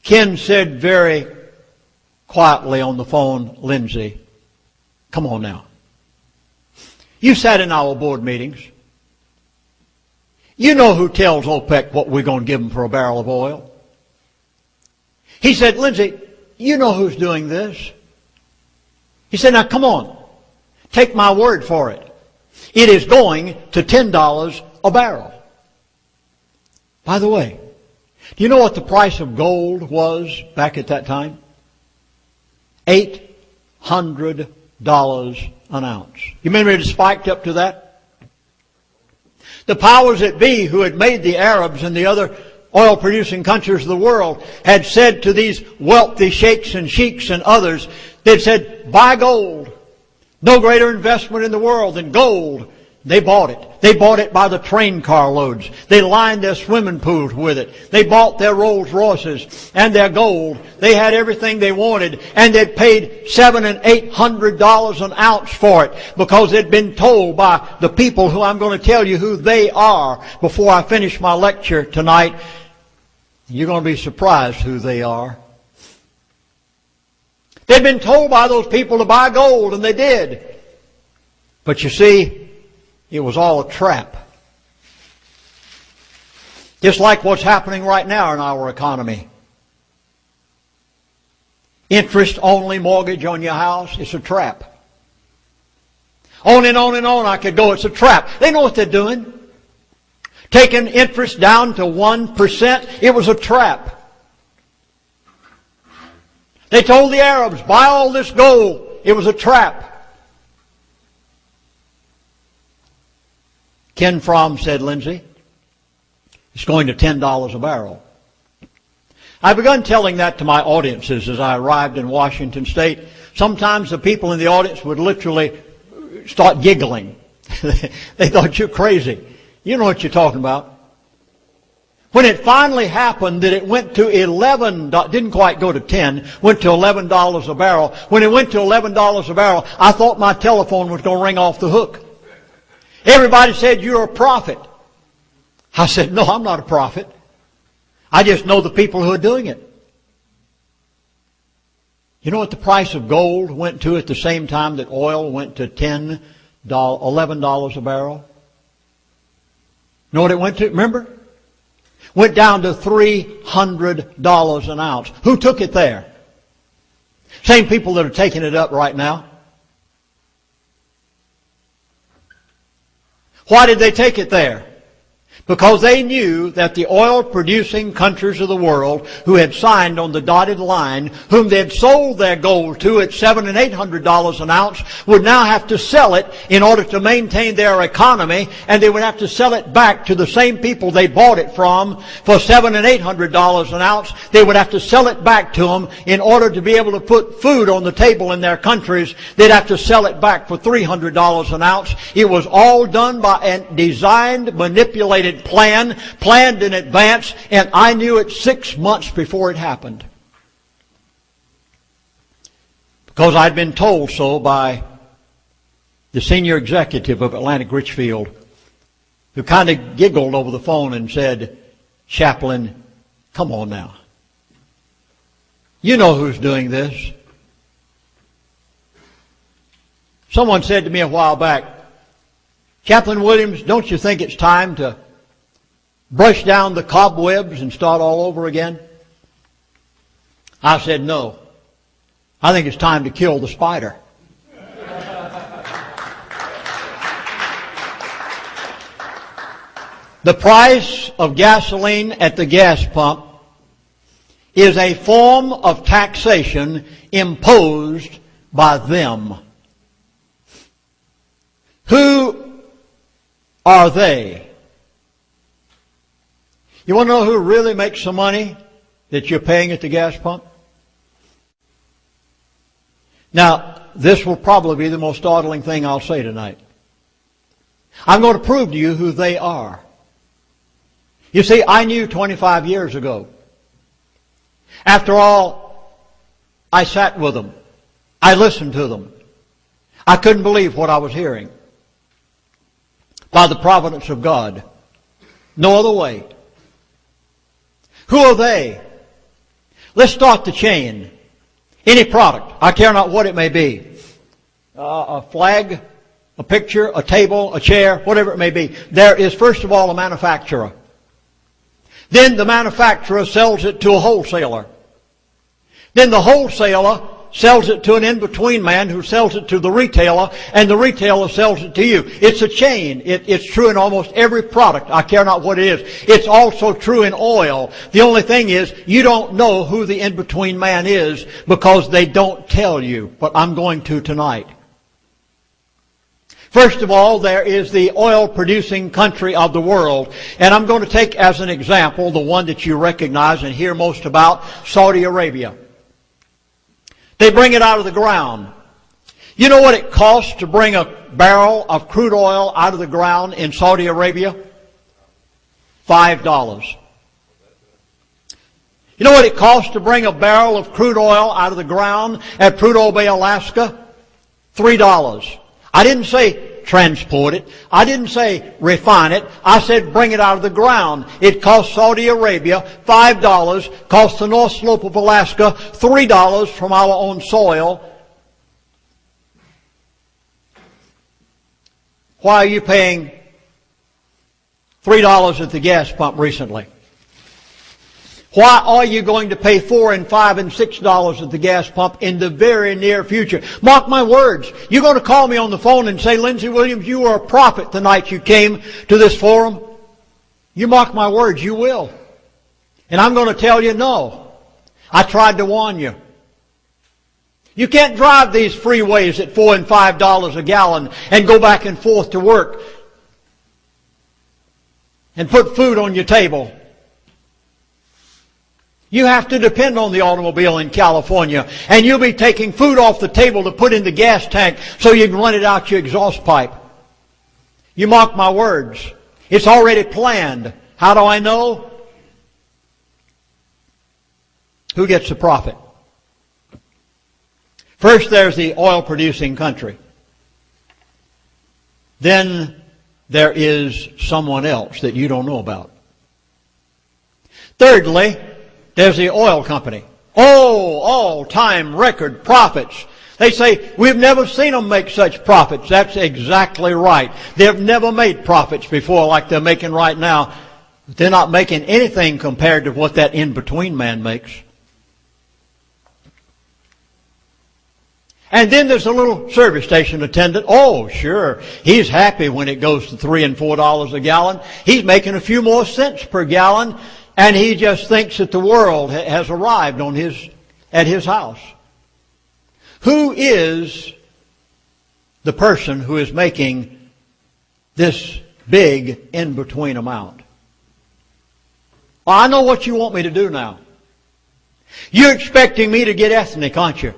Ken said very quietly on the phone, Lindsay, come on now. You sat in our board meetings. You know who tells OPEC what we're going to give them for a barrel of oil. He said, Lindsay, you know who's doing this. He said, now come on. Take my word for it. It is going to $10 a barrel. By the way, do you know what the price of gold was back at that time? $800 an ounce. You remember it spiked up to that? The powers that be who had made the Arabs and the other oil-producing countries of the world had said to these wealthy sheikhs and sheiks and others, they'd said, buy gold. No greater investment in the world than gold. They bought it. They bought it by the train car loads. They lined their swimming pools with it. They bought their Rolls Royces and their gold. They had everything they wanted, and they'd paid $700 and $800 an ounce for it because they'd been told by the people who I'm going to tell you who they are before I finish my lecture tonight. You're going to be surprised who they are. They'd been told by those people to buy gold, and they did. But you see, it was all a trap. Just like what's happening right now in our economy. Interest-only mortgage on your house, it's a trap. On and on and on I could go, it's a trap. They know what they're doing. Taking interest down to 1%, it was a trap. They told the Arabs, buy all this gold, it was a trap. Ken Fromm said, Lindsay, it's going to $10 a barrel. I begun telling that to my audiences as I arrived in Washington State. Sometimes the people in the audience would literally start giggling. They thought you're crazy. You know what you're talking about. When it finally happened that it went to $11, didn't quite go to 10, went to $11 a barrel. When it went to $11 a barrel, I thought my telephone was going to ring off the hook. Everybody said, you're a prophet. I said, no, I'm not a prophet. I just know the people who are doing it. You know what the price of gold went to at the same time that oil went to $11 a barrel? You know what it went to? Remember? Went down to $300 an ounce. Who took it there? Same people that are taking it up right now. Why did they take it there? Because they knew that the oil-producing countries of the world who had signed on the dotted line, whom they had sold their gold to at $700 and $800 an ounce, would now have to sell it in order to maintain their economy, and they would have to sell it back to the same people they bought it from for $700 and $800 an ounce. They would have to sell it back to them in order to be able to put food on the table in their countries. They'd have to sell it back for $300 an ounce. It was all done by a designed, manipulated plan, planned in advance, and I knew it 6 months before it happened. Because I'd been told so by the senior executive of Atlantic Richfield, who kind of giggled over the phone and said, Chaplain, come on now. You know who's doing this. Someone said to me a while back, Chaplain Williams, don't you think it's time to brush down the cobwebs and start all over again? I said, no. I think it's time to kill the spider. The price of gasoline at the gas pump is a form of taxation imposed by them. Who are they? You want to know who really makes the money that you're paying at the gas pump? Now, this will probably be the most startling thing I'll say tonight. I'm going to prove to you who they are. You see, I knew 25 years ago. After all, I sat with them. I listened to them. I couldn't believe what I was hearing. By the providence of God. No other way. Who are they? Let's start the chain. Any product, I care not what it may be. A flag, a picture, a table, a chair, whatever it may be. There is first of all a manufacturer. Then the manufacturer sells it to a wholesaler. Then the wholesaler sells it to an in-between man who sells it to the retailer, and the retailer sells it to you. It's a chain. It's true in almost every product. I care not what it is. It's also true in oil. The only thing is, you don't know who the in-between man is because they don't tell you. But I'm going to tonight. First of all, there is the oil-producing country of the world. And I'm going to take as an example the one that you recognize and hear most about, Saudi Arabia. They bring it out of the ground. You know what it costs to bring a barrel of crude oil out of the ground in Saudi Arabia? $5. You know what it costs to bring a barrel of crude oil out of the ground at Prudhoe Bay, Alaska? $3. I didn't say transport it. I didn't say refine it. I said bring it out of the ground. It cost Saudi Arabia $5, cost the North Slope of Alaska $3 from our own soil. Why are you paying $3 at the gas pump recently? Why are you going to pay $4 and $5 and $6 at the gas pump in the very near future? Mark my words. You're going to call me on the phone and say, Lindsay Williams, you were a prophet the night you came to this forum. You mark my words, you will. And I'm going to tell you no. I tried to warn you. You can't drive these freeways at $4 and $5 a gallon and go back and forth to work and put food on your table. You have to depend on the automobile in California, and you'll be taking food off the table to put in the gas tank so you can run it out your exhaust pipe. You mark my words. It's already planned. How do I know? Who gets the profit? First, there's the oil-producing country. Then there is someone else that you don't know about. Thirdly, there's the oil company. Oh, all-time record profits. They say, we've never seen them make such profits. That's exactly right. They've never made profits before like they're making right now. They're not making anything compared to what that in-between man makes. And then there's a little service station attendant. Oh, sure. He's happy when it goes to $3 and $4 a gallon. He's making a few more cents per gallon. And he just thinks that the world has arrived at his house. Who is the person who is making this big in-between amount? Well, I know what you want me to do now. You're expecting me to get ethnic, aren't you?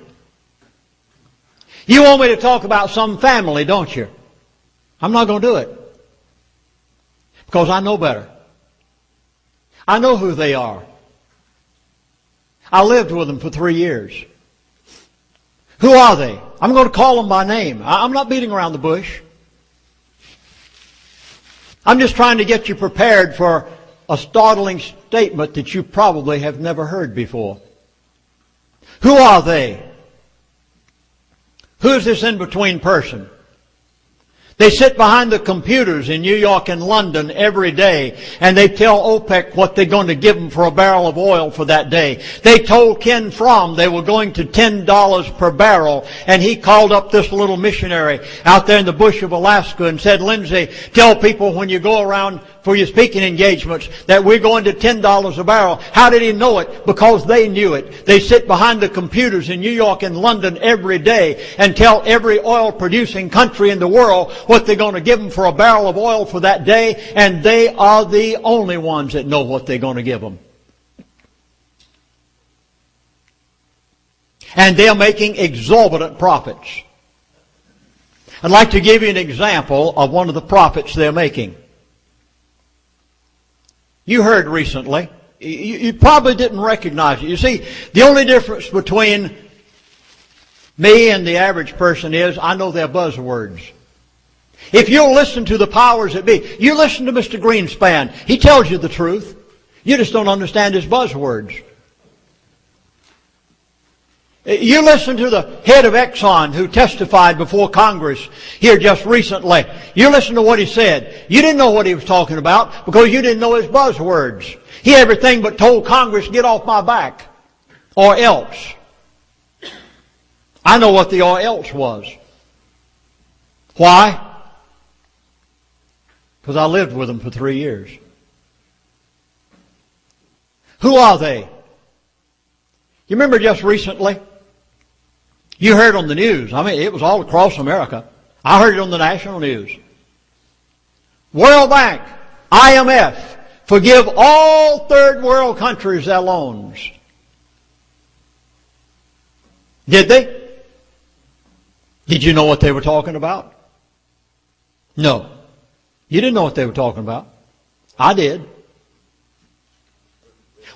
You want me to talk about some family, don't you? I'm not going to do it. Because I know better. I know who they are. I lived with them for 3 years. Who are they? I'm going to call them by name. I'm not beating around the bush. I'm just trying to get you prepared for a startling statement that you probably have never heard before. Who are they? Who's this in-between person? They sit behind the computers in New York and London every day, and they tell OPEC what they're going to give them for a barrel of oil for that day. They told Ken Fromm they were going to $10 per barrel, and he called up this little missionary out there in the bush of Alaska and said, Lindsay, tell people when you go around for your speaking engagements that we're going to $10 a barrel. How did he know it? Because they knew it. They sit behind the computers in New York and London every day and tell every oil-producing country in the world what they're going to give them for a barrel of oil for that day, and they are the only ones that know what they're going to give them. And they're making exorbitant profits. I'd like to give you an example of one of the profits they're making. You heard recently, you probably didn't recognize it. You see, the only difference between me and the average person is I know their buzzwords. If you'll listen to the powers that be, you listen to Mr. Greenspan. He tells you the truth. You just don't understand his buzzwords. You listen to the head of Exxon who testified before Congress here just recently. You listen to what he said. You didn't know what he was talking about because you didn't know his buzzwords. He everything but told Congress, get off my back, or else. I know what the or else was. Why? Because I lived with them for 3 years. Who are they? You remember just recently? You heard on the news. I mean, it was all across America. I heard it on the national news. World Bank, IMF, forgive all third world countries their loans. Did they? Did you know what they were talking about? No. You didn't know what they were talking about. I did.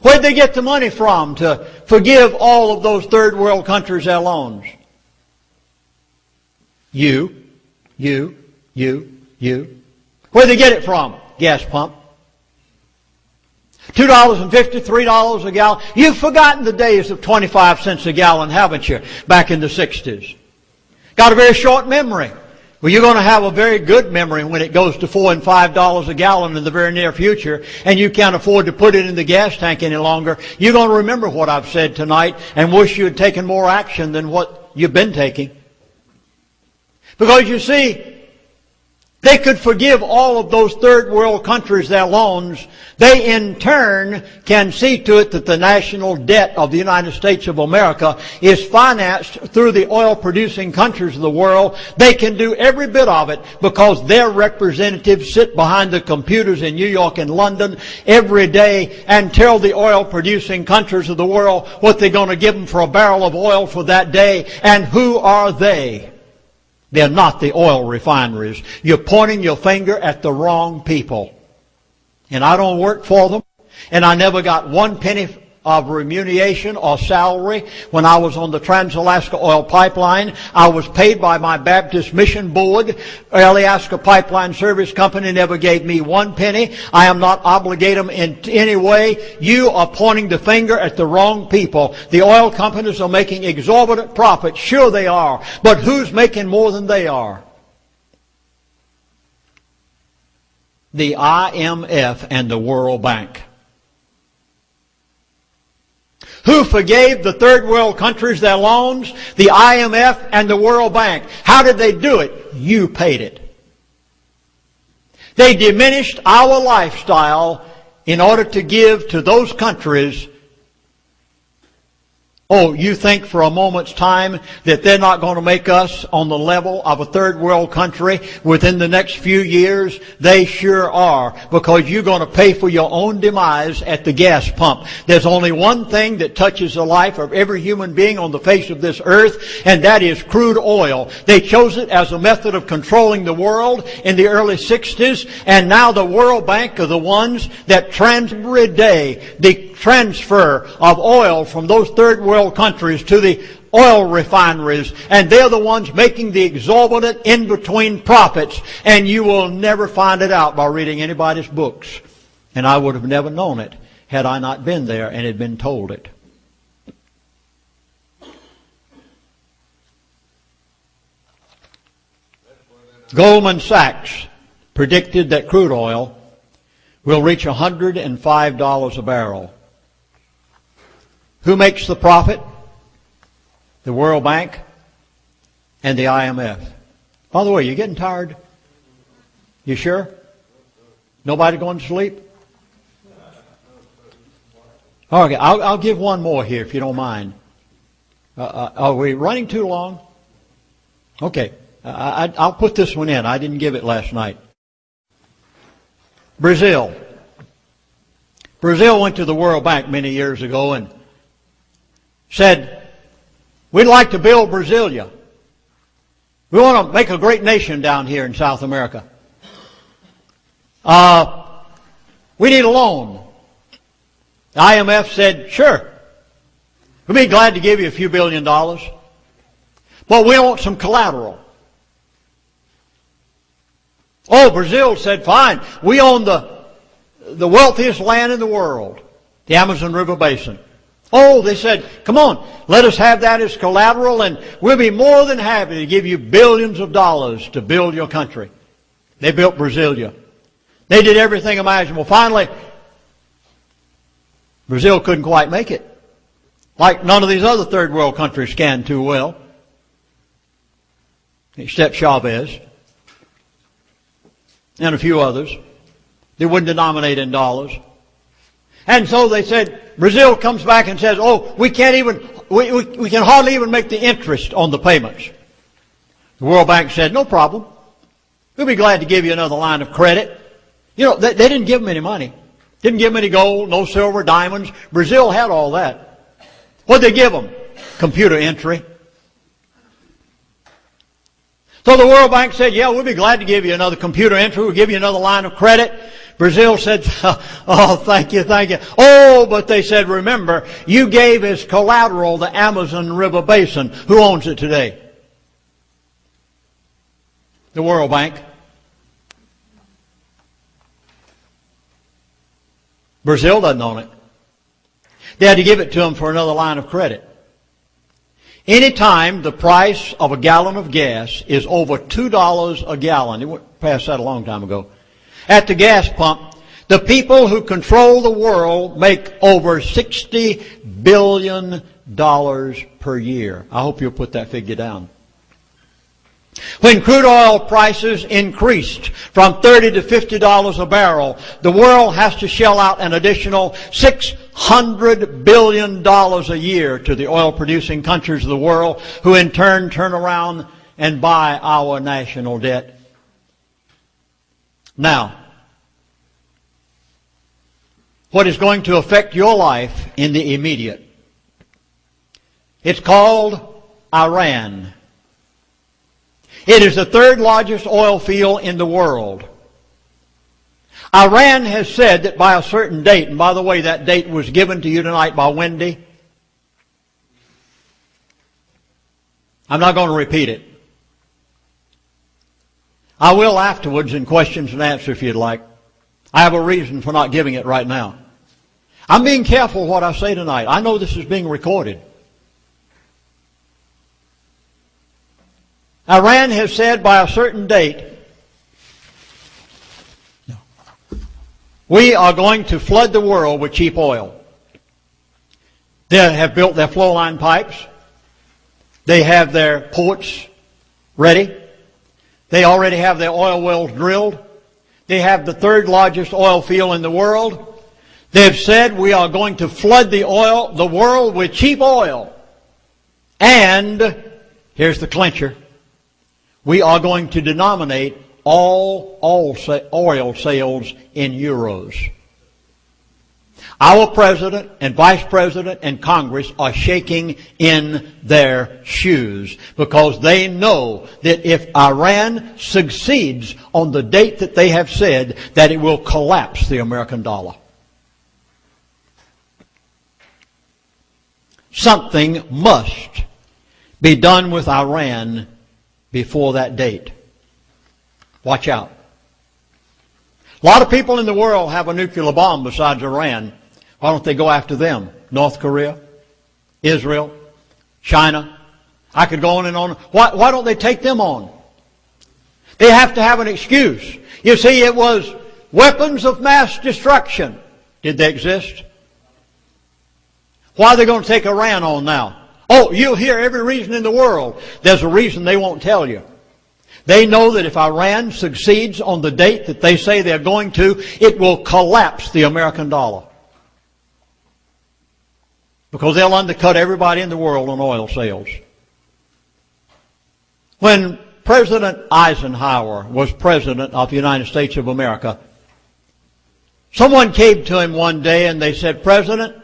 Where'd they get the money from to forgive all of those third world countries their loans? You. Where'd they get it from? Gas pump. $2.50, $3 a gallon. You've forgotten the days of 25 cents a gallon, haven't you? Back in the 60s. Got a very short memory. Well, you're going to have a very good memory when it goes to $4 and $5 a gallon in the very near future, and you can't afford to put it in the gas tank any longer. You're going to remember what I've said tonight and wish you had taken more action than what you've been taking. Because you see, they could forgive all of those third world countries their loans. They in turn can see to it that the national debt of the United States of America is financed through the oil producing countries of the world. They can do every bit of it because their representatives sit behind the computers in New York and London every day and tell the oil producing countries of the world what they're going to give them for a barrel of oil for that day. And who are they? They're not the oil refineries. You're pointing your finger at the wrong people. And I don't work for them. And I never got 1 penny of remuneration or salary when I was on the Trans-Alaska Oil Pipeline. I was paid by my Baptist Mission Board. Alaska Pipeline Service Company never gave me 1 penny. I am not obligated them in any way. You are pointing the finger at the wrong people. The oil companies are making exorbitant profits. Sure they are. But who's making more than they are? The IMF and the World Bank. Who forgave the third world countries their loans? The IMF and the World Bank. How did they do it? You paid it. They diminished our lifestyle in order to give to those countries. Oh, you think for a moment's time that they're not going to make us on the level of a third world country within the next few years? They sure are, because you're going to pay for your own demise at the gas pump. There's only one thing that touches the life of every human being on the face of this earth, and that is crude oil. They chose it as a method of controlling the world in the early 60s, and now the World Bank are the ones that every day the transfer of oil from those third world countries to the oil refineries, and they're the ones making the exorbitant in-between profits, and you will never find it out by reading anybody's books. And I would have never known it had I not been there and had been told it. Goldman Sachs predicted that crude oil will reach $105 a barrel. Who makes the profit? The World Bank and the IMF. By the way, you getting tired? You sure? Nobody going to sleep? Okay, I'll give one more here if you don't mind. Are we running too long? Okay, I'll put this one in. I didn't give it last night. Brazil. Brazil went to the World Bank many years ago and said, we'd like to build Brasilia. We want to make a great nation down here in South America. We need a loan. The IMF said, sure, we'd be glad to give you a few $1 billion, but we want some collateral. Oh, Brazil said, fine, we own the wealthiest land in the world, the Amazon River Basin. Oh, they said, come on, let us have that as collateral, and we'll be more than happy to give you billions of dollars to build your country. They built Brasilia. They did everything imaginable. Finally, Brazil couldn't quite make it. Like none of these other third world countries can too well. Except Chavez. And a few others. They wouldn't denominate in dollars. And so they said, Brazil comes back and says, oh, we can hardly even make the interest on the payments. The World Bank said, no problem. We'll be glad to give you another line of credit. You know, they didn't give them any money. Didn't give them any gold, no silver, diamonds. Brazil had all that. What did they give them? Computer entry. So the World Bank said, yeah, we'll be glad to give you another computer entry. We'll give you another line of credit. Brazil said, oh, thank you, thank you. Oh, but they said, remember, you gave as collateral the Amazon River Basin. Who owns it today? The World Bank. Brazil doesn't own it. They had to give it to them for another line of credit. Anytime the price of a gallon of gas is over $2 a gallon, it went past that a long time ago, at the gas pump, the people who control the world make over $60 billion per year. I hope you'll put that figure down. When crude oil prices increased from $30 to $50 a barrel, the world has to shell out an additional $600 billion a year to the oil-producing countries of the world, who in turn turn around and buy our national debt. Now, what is going to affect your life in the immediate? It's called Iran. It is the third largest oil field in the world. Iran has said that by a certain date, and by the way, that date was given to you tonight by Wendy. I'm not going to repeat it. I will afterwards in questions and answers if you'd like. I have a reason for not giving it right now. I'm being careful what I say tonight. I know this is being recorded. Iran has said by a certain date, we are going to flood the world with cheap oil. They have built their flow line pipes. They have their ports ready. They already have their oil wells drilled. They have the third largest oil field in the world. They've said we are going to flood the world with cheap oil. And, here's the clincher, we are going to denominate all oil sales in euros. Our president and vice president and Congress are shaking in their shoes because they know that if Iran succeeds on the date that they have said, that it will collapse the American dollar. Something must be done with Iran before that date. Watch out. A lot of people in the world have a nuclear bomb besides Iran. Why don't they go after them? North Korea, Israel, China. I could go on and on. Why don't they take them on? They have to have an excuse. You see, it was weapons of mass destruction. Did they exist? Why are they going to take Iran on now? Oh, you'll hear every reason in the world. There's a reason they won't tell you. They know that if Iran succeeds on the date that they say they're going to, it will collapse the American dollar. Because they'll undercut everybody in the world on oil sales. When President Eisenhower was President of the United States of America, someone came to him one day and they said, President,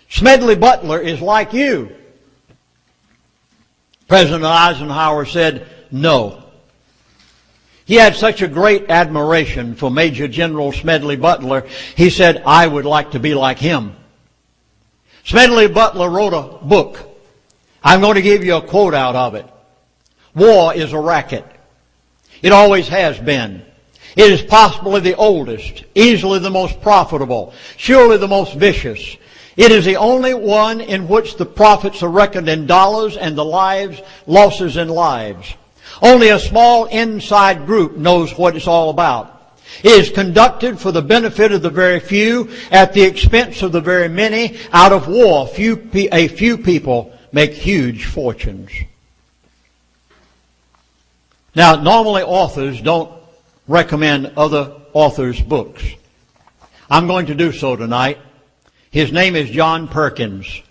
Smedley Butler is like you. President Eisenhower said, no. He had such a great admiration for Major General Smedley Butler, he said, I would like to be like him. Smedley Butler wrote a book. I'm going to give you a quote out of it. War is a racket. It always has been. It is possibly the oldest, easily the most profitable, surely the most vicious. It is the only one in which the profits are reckoned in dollars and the losses in lives. Only a small inside group knows what it's all about. It is conducted for the benefit of the very few at the expense of the very many. Out of war, a few people make huge fortunes. Now, normally authors don't recommend other authors' books. I'm going to do so tonight. His name is John Perkins.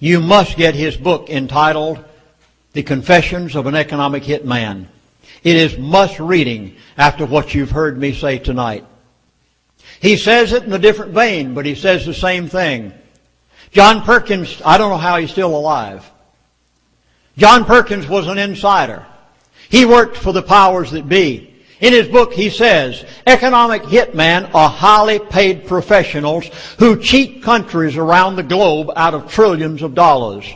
You must get his book entitled The Confessions of an Economic Hitman. It is must reading after what you've heard me say tonight. He says it in a different vein, but he says the same thing. John Perkins, I don't know how he's still alive. John Perkins was an insider. He worked for the powers that be. In his book, he says, economic hitmen are highly paid professionals who cheat countries around the globe out of trillions of dollars.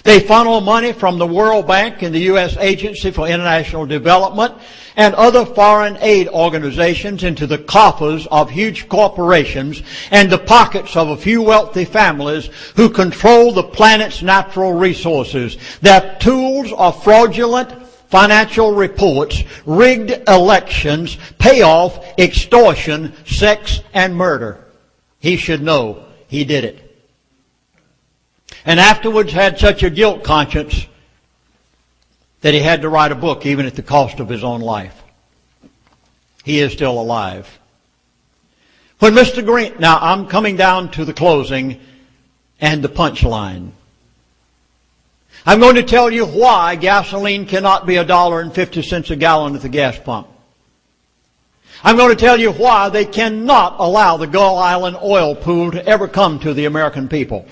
They funnel money from the World Bank and the U.S. Agency for International Development and other foreign aid organizations into the coffers of huge corporations and the pockets of a few wealthy families who control the planet's natural resources. Their tools are fraudulent financial reports, rigged elections, payoff, extortion, sex, and murder. He should know he did it. And afterwards had such a guilt conscience that he had to write a book even at the cost of his own life. He is still alive. When Mr. Green, now I'm coming down to the closing and the punchline. I'm going to tell you why gasoline cannot be $1.50 a gallon at the gas pump. I'm going to tell you why they cannot allow the Gull Island oil pool to ever come to the American people.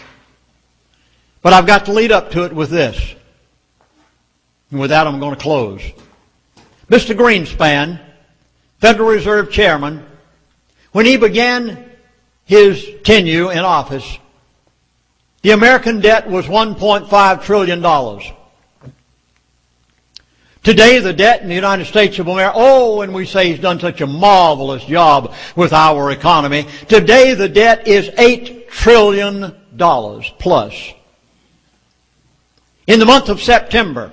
But I've got to lead up to it with this. And with that, I'm going to close. Mr. Greenspan, Federal Reserve Chairman, when he began his tenure in office, the American debt was $1.5 trillion. Today, the debt in the United States of America, and we say he's done such a marvelous job with our economy. Today, the debt is $8 trillion plus. In the month of September,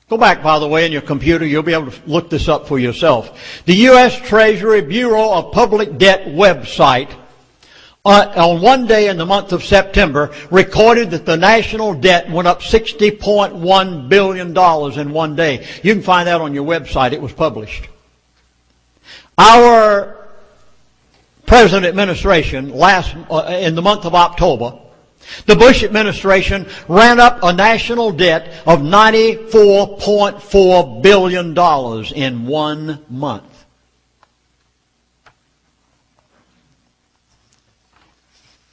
go back, by the way, in your computer, you'll be able to look this up for yourself. The U.S. Treasury Bureau of Public Debt website on one day in the month of September, recorded that the national debt went up $60.1 billion in one day. You can find that on your website. It was published. Our present administration, in the month of October, the Bush administration ran up a national debt of $94.4 billion in 1 month.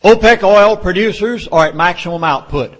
OPEC oil producers are at maximum output.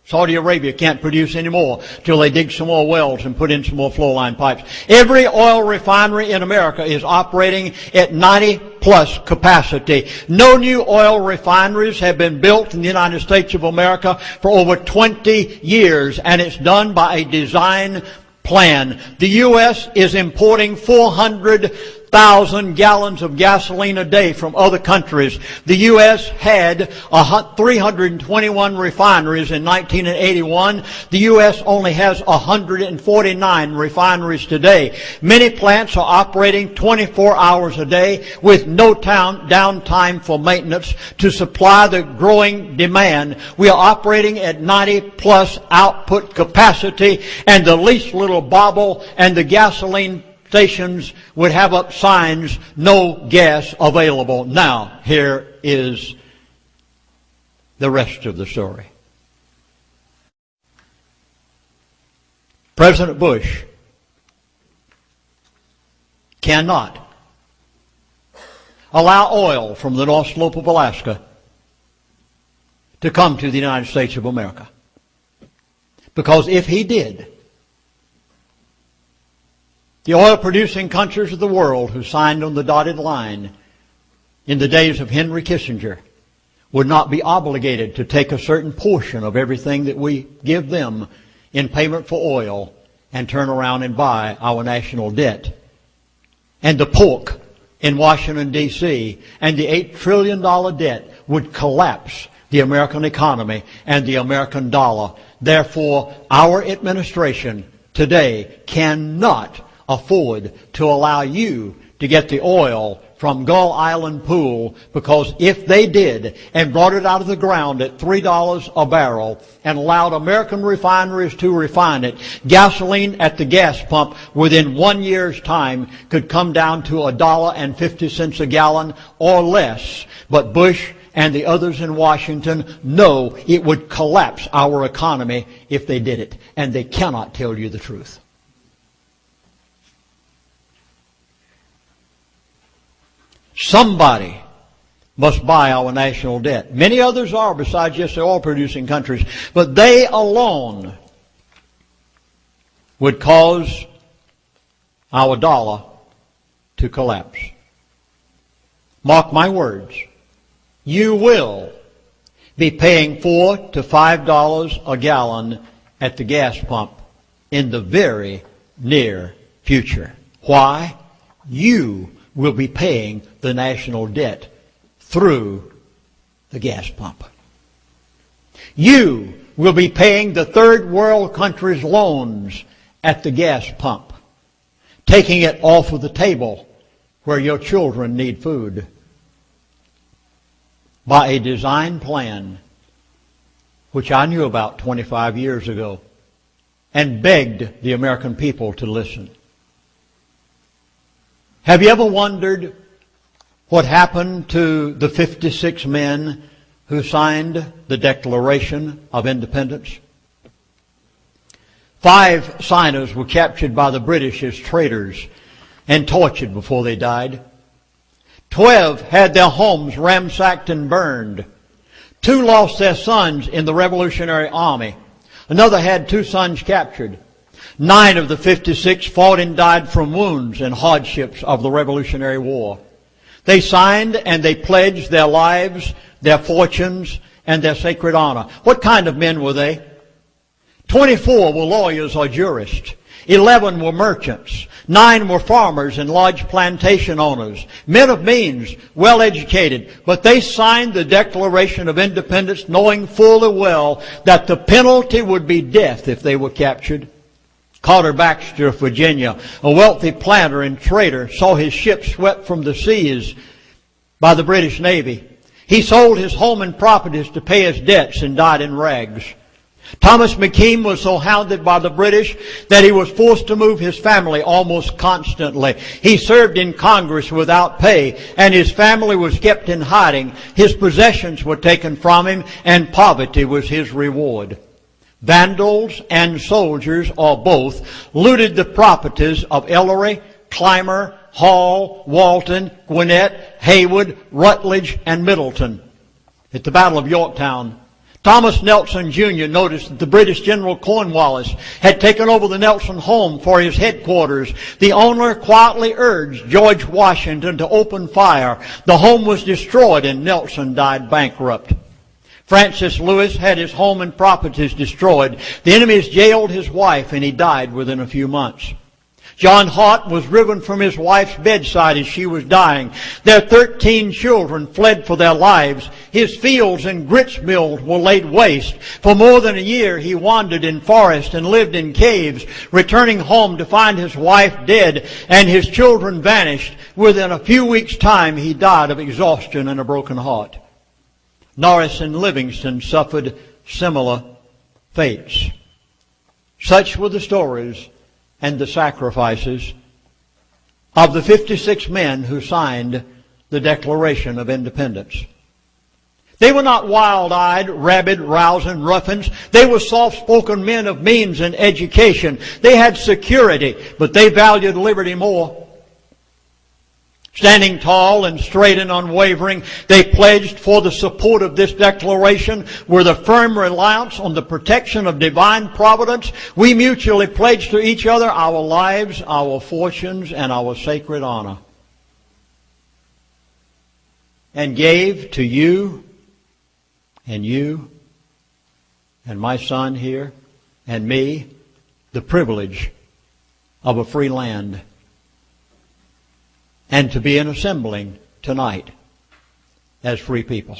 Saudi Arabia can't produce anymore till they dig some more wells and put in some more flow line pipes. Every oil refinery in America is operating at 90+ capacity. No new oil refineries have been built in the United States of America for over 20 years, and it's done by a design plan. The U.S. is importing 400,000 gallons of gasoline a day from other countries. The U.S. had 321 refineries in 1981. The U.S. only has 149 refineries today. Many plants are operating 24 hours a day with no downtime for maintenance to supply the growing demand. We are operating at 90+ output capacity, and the least little bobble and the gasoline stations would have up signs, no gas available. Now, here is the rest of the story. President Bush cannot allow oil from the North Slope of Alaska to come to the United States of America. Because if he did, The oil-producing countries of the world who signed on the dotted line in the days of Henry Kissinger would not be obligated to take a certain portion of everything that we give them in payment for oil and turn around and buy our national debt. And the pork in Washington, D.C. and the $8 trillion debt would collapse the American economy and the American dollar. Therefore, our administration today cannot afford to allow you to get the oil from Gull Island Pool, because if they did and brought it out of the ground at $3 a barrel and allowed American refineries to refine it, gasoline at the gas pump within 1 year's time could come down to $1.50 a gallon or less. But Bush and the others in Washington know it would collapse our economy if they did it, and they cannot tell you the truth. Somebody must buy our national debt. Many others are besides just the oil-producing countries, but they alone would cause our dollar to collapse. Mark my words. You will be paying $4 to $5 a gallon at the gas pump in the very near future. Why? You will be paying the national debt through the gas pump. You will be paying the third world countries' loans at the gas pump, taking it off of the table where your children need food, by a design plan which I knew about 25 years ago and begged the American people to listen. Have you ever wondered what happened to the 56 men who signed the Declaration of Independence? 5 signers were captured by the British as traitors and tortured before they died. 12 had their homes ransacked and burned. 2 lost their sons in the Revolutionary Army. Another had 2 sons captured. 9 of the 56 fought and died from wounds and hardships of the Revolutionary War. They signed and they pledged their lives, their fortunes, and their sacred honor. What kind of men were they? 24 were lawyers or jurists. 11 were merchants. 9 were farmers and large plantation owners. Men of means, well educated. But they signed the Declaration of Independence knowing fully well that the penalty would be death if they were captured. Carter Baxter of Virginia, a wealthy planter and trader, saw his ship swept from the seas by the British Navy. He sold his home and properties to pay his debts and died in rags. Thomas McKean was so hounded by the British that he was forced to move his family almost constantly. He served in Congress without pay, and his family was kept in hiding. His possessions were taken from him, and poverty was his reward. Vandals and soldiers, or both, looted the properties of Ellery, Clymer, Hall, Walton, Gwinnett, Haywood, Rutledge, and Middleton. At the Battle of Yorktown, Thomas Nelson Jr. noticed that the British General Cornwallis had taken over the Nelson home for his headquarters. The owner quietly urged George Washington to open fire. The home was destroyed and Nelson died bankrupt. Francis Lewis had his home and properties destroyed. The enemies jailed his wife and he died within a few months. John Hart was driven from his wife's bedside as she was dying. Their 13 children fled for their lives. His fields and grits mills were laid waste. For more than a year he wandered in forests and lived in caves, returning home to find his wife dead and his children vanished. Within a few weeks' time he died of exhaustion and a broken heart. Norris and Livingston suffered similar fates. Such were the stories and the sacrifices of the 56 men who signed the Declaration of Independence. They were not wild-eyed, rabid, rousing ruffians. They were soft-spoken men of means and education. They had security, but they valued liberty more. Standing tall and straight and unwavering, they pledged for the support of this declaration with a firm reliance on the protection of divine providence. We mutually pledged to each other our lives, our fortunes, and our sacred honor. And gave to you and my son here and me the privilege of a free land, and to be an assembling tonight as free people.